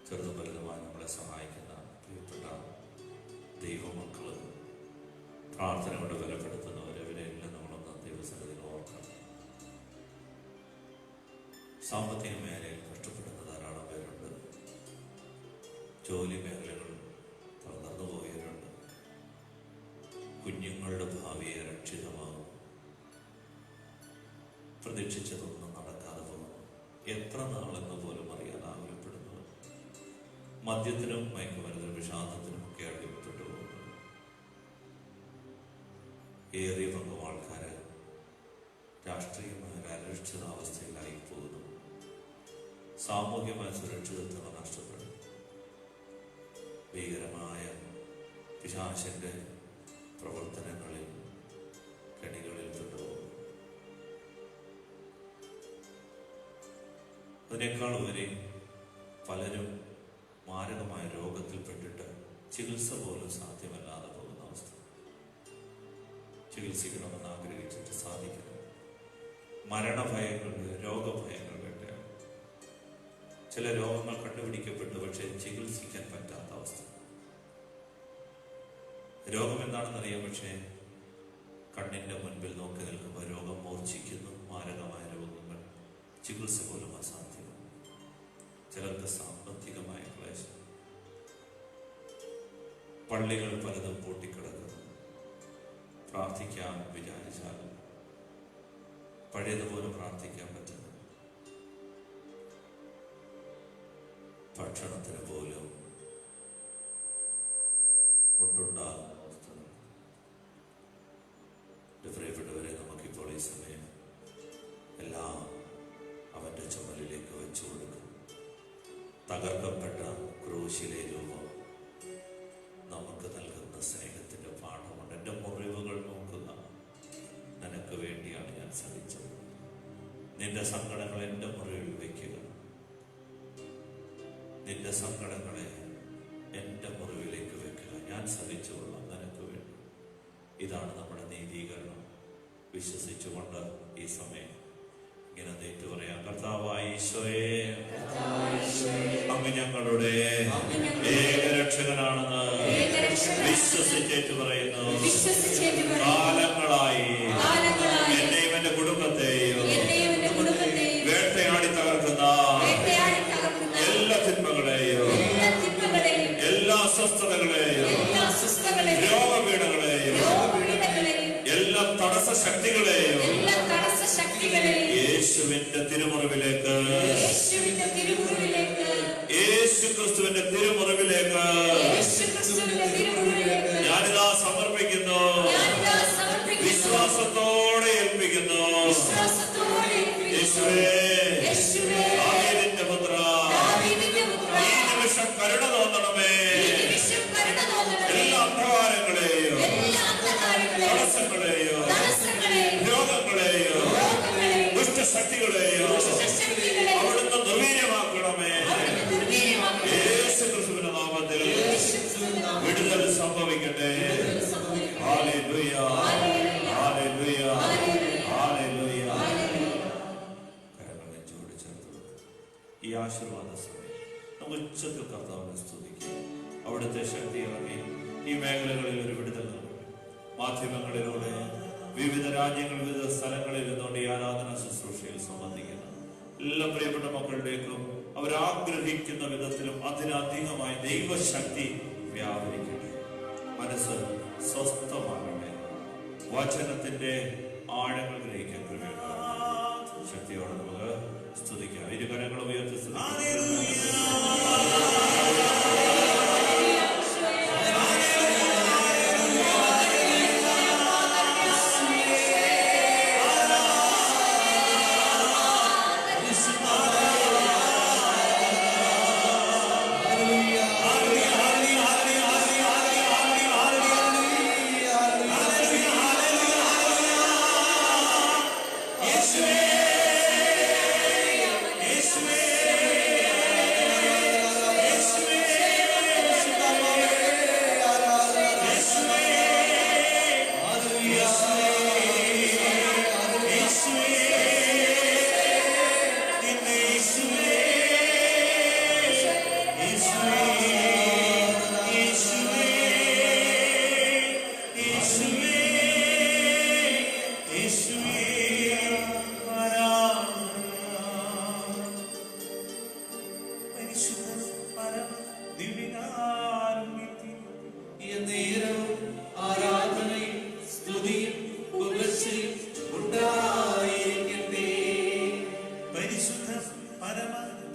S1: ചെറുതും വലുതുമായി നമ്മളെ സഹായിക്കുന്ന പ്രിയപ്പെട്ട ദൈവമക്കള്, പ്രാർത്ഥന കൊണ്ട് ബലപ്പെടുത്തുന്നവരെ, ഇവരെല്ലാം നമ്മളൊന്ന് ദൈവസന്നിധിയിൽ ഓർക്കണം. സാമ്പത്തിക മേഖലയിൽ ജോലി മേഖലകൾ തകർന്നു പോയവരുണ്ട്. കുഞ്ഞുങ്ങളുടെ ഭാവിയെ രക്ഷിതമാകും. പ്രതീക്ഷിച്ചതൊന്നും നടക്കാതെ പോകുന്നു. എത്ര നാളെന്ന് പോലും അറിയാൻ ആഗ്രഹപ്പെടുന്നു. മദ്യത്തിനും മയക്കുമരുന്നിനും വിഷാദത്തിനും ഒക്കെ അടിപ്പെട്ടു പോകുന്നു. ഏറിയ പങ്കും ആൾക്കാര് രാഷ്ട്രീയമായ അനിശ്ചിതാവസ്ഥയിലായി പോകുന്നു. സാമൂഹ്യമായ സുരക്ഷിതത്വം നഷ്ടപ്പെടും. ഭീകരമായ പിശാചിന്റെ പ്രവർത്തനങ്ങളിൽ കെണികളിൽ പെട്ടുപോകും. അതിനേക്കാൾ ഉപരി പലരും മാരകമായ രോഗത്തിൽപ്പെട്ടിട്ട് ചികിത്സ പോലും സാധ്യമല്ലാതെ പോകുന്ന അവസ്ഥ. ചികിത്സിക്കണമെന്ന് ആഗ്രഹിച്ചിട്ട് സാധിക്കുന്നു. മരണഭയങ്ങളുണ്ട്, രോഗഭയങ്ങൾ വേണ്ടയാണ്. ചില രോഗങ്ങൾ കണ്ടുപിടിക്കപ്പെട്ടു, പക്ഷേ ചികിത്സിക്കാൻ പറ്റാത്ത അവസ്ഥ. രോഗം എന്താണെന്നറിയാം, പക്ഷേ കണ്ണിന്റെ മുൻപിൽ നോക്കി നിൽക്കുമ്പോൾ രോഗം മൂർച്ഛിക്കുന്നു. മാരകമായ രോഗങ്ങൾ ചികിത്സ പോലും അസാധ്യമാണ്. ചിലർക്ക് സാമ്പത്തികമായ ക്ലേശം. പള്ളികൾ പലതും പൂട്ടിക്കിടക്കുന്നു. പ്രാർത്ഥിക്കാൻ വിചാരിച്ചാൽ പഴയതുപോലെ പ്രാർത്ഥിക്കാൻ പറ്റുന്നു. ഭക്ഷണത്തിന് പോലും മുട്ടുണ്ടാകുന്ന അവസ്ഥകൾ. പ്രിയപ്പെട്ടവരെ, നമുക്കിപ്പോൾ ഈ സമയം എല്ലാം അവന്റെ ചുമലിലേക്ക് വെച്ചു കൊടുക്കും. തകർക്കപ്പെട്ട ക്രൂശിലെ രൂപം നമുക്ക് നൽകുന്ന സ്നേഹത്തിന്റെ പാഠമുണ്ട്. എൻ്റെ മുറിവുകൾ നോക്കുക, നിനക്ക് വേണ്ടിയാണ് ഞാൻ സഹിച്ചത്. നിന്റെ സങ്കടങ്ങൾ എൻ്റെ മുറിവിൽ വയ്ക്കുക. നിന്റെ സങ്കടങ്ങളെ എൻ്റെ മുറിവിലേക്ക് വെക്കുക. ഞാൻ സഹിച്ചുകൊള്ളാം നിനക്ക് വേണ്ടി. ഇതാണ് നമ്മുടെ നീതീകരണം. വിശ്വസിച്ചുകൊണ്ട് ഈ സമയം ഇങ്ങനെ നേറ്റു പറയാം. കർത്താവായ ഈശോയേ, അങ്ങ് ഞങ്ങളുടെ ഏകരക്ഷകനാണെന്ന് വിശ്വസിച്ചേറ്റു പറയുന്നു. കാലങ്ങളായി എന്നെയും എന്റെ കുടുംബത്തെയും വേട്ടയാടി തകർക്കുന്ന എല്ലാ തിന്മകളെയും എല്ലാ അസ്വസ്ഥതകളെയും രോഗപീഠകളെയും എല്ലാ തടസ്സ ശക്തികളെയും യേശുവിന്റെ തിരുമുറിവിലേക്ക്, യേശു ക്രിസ്തുവിന്റെ തിരുമുറിവിലേക്ക് ഞാനിതാ സമർപ്പിക്കുന്നു. വിശ്വാസത്തോടെ ഏൽപ്പിക്കുന്നു. യേശുവേ, ദാവീദിന്റെ പുത്ര, ഈ നിമിഷം കരുണ തോന്നണമേ. എല്ലാ അന്ധകാരങ്ങളെയും തടസ്സങ്ങളെയും രോഗങ്ങളെയും ദുഷ്ടശക്തികളെയും അവിടുന്ന് നിർവീര്യമാക്കണമേ. യേശു ക്രിസ്തുവിന്റെ നാമത്തിൽ വിടുതൽ സംഭവിക്കട്ടെ. ഹല്ലേലൂയ, ഹല്ലേലൂയ, ഹല്ലേലൂയ. കരങ്ങൾ നെഞ്ചോട് ചേർത്ത് ഈ ആശീർവാദ സമയം നമുക്ക് ഉച്ചത്തിൽ കർത്താവിനെ സ്തുതിക്കും. അവിടുത്തെ ശക്തി ഇറങ്ങി ഈ മേഖലകളിൽ ഒരു വിടുതൽ നൽകും. മാധ്യമങ്ങളിലൂടെ വിവിധ രാജ്യങ്ങൾ, വിവിധ സ്ഥലങ്ങളിൽ നിന്നുകൊണ്ട് ഈ ആരാധന ശുശ്രൂഷയിൽ സംബന്ധിക്കുന്ന എല്ലാ പ്രിയപ്പെട്ട മക്കളുടേക്കും അവരാഗ്രഹിക്കുന്ന വിധത്തിലും അതിനധികമായി ദൈവശക്തി വ്യാപരിക്കട്ടെ. മനസ്സ് സ്വസ്ഥമാകട്ടെ. വചനത്തിന്റെ ആഴങ്ങൾ ഗ്രഹിക്കാൻ കഴിയട്ടെ. ശക്തിയോടെ നമുക്ക് സ്തുതിക്കാം. ഇരുകരങ്ങൾ ഉയർത്തി സ്തുതിക്കാം.
S3: Yes, പരമ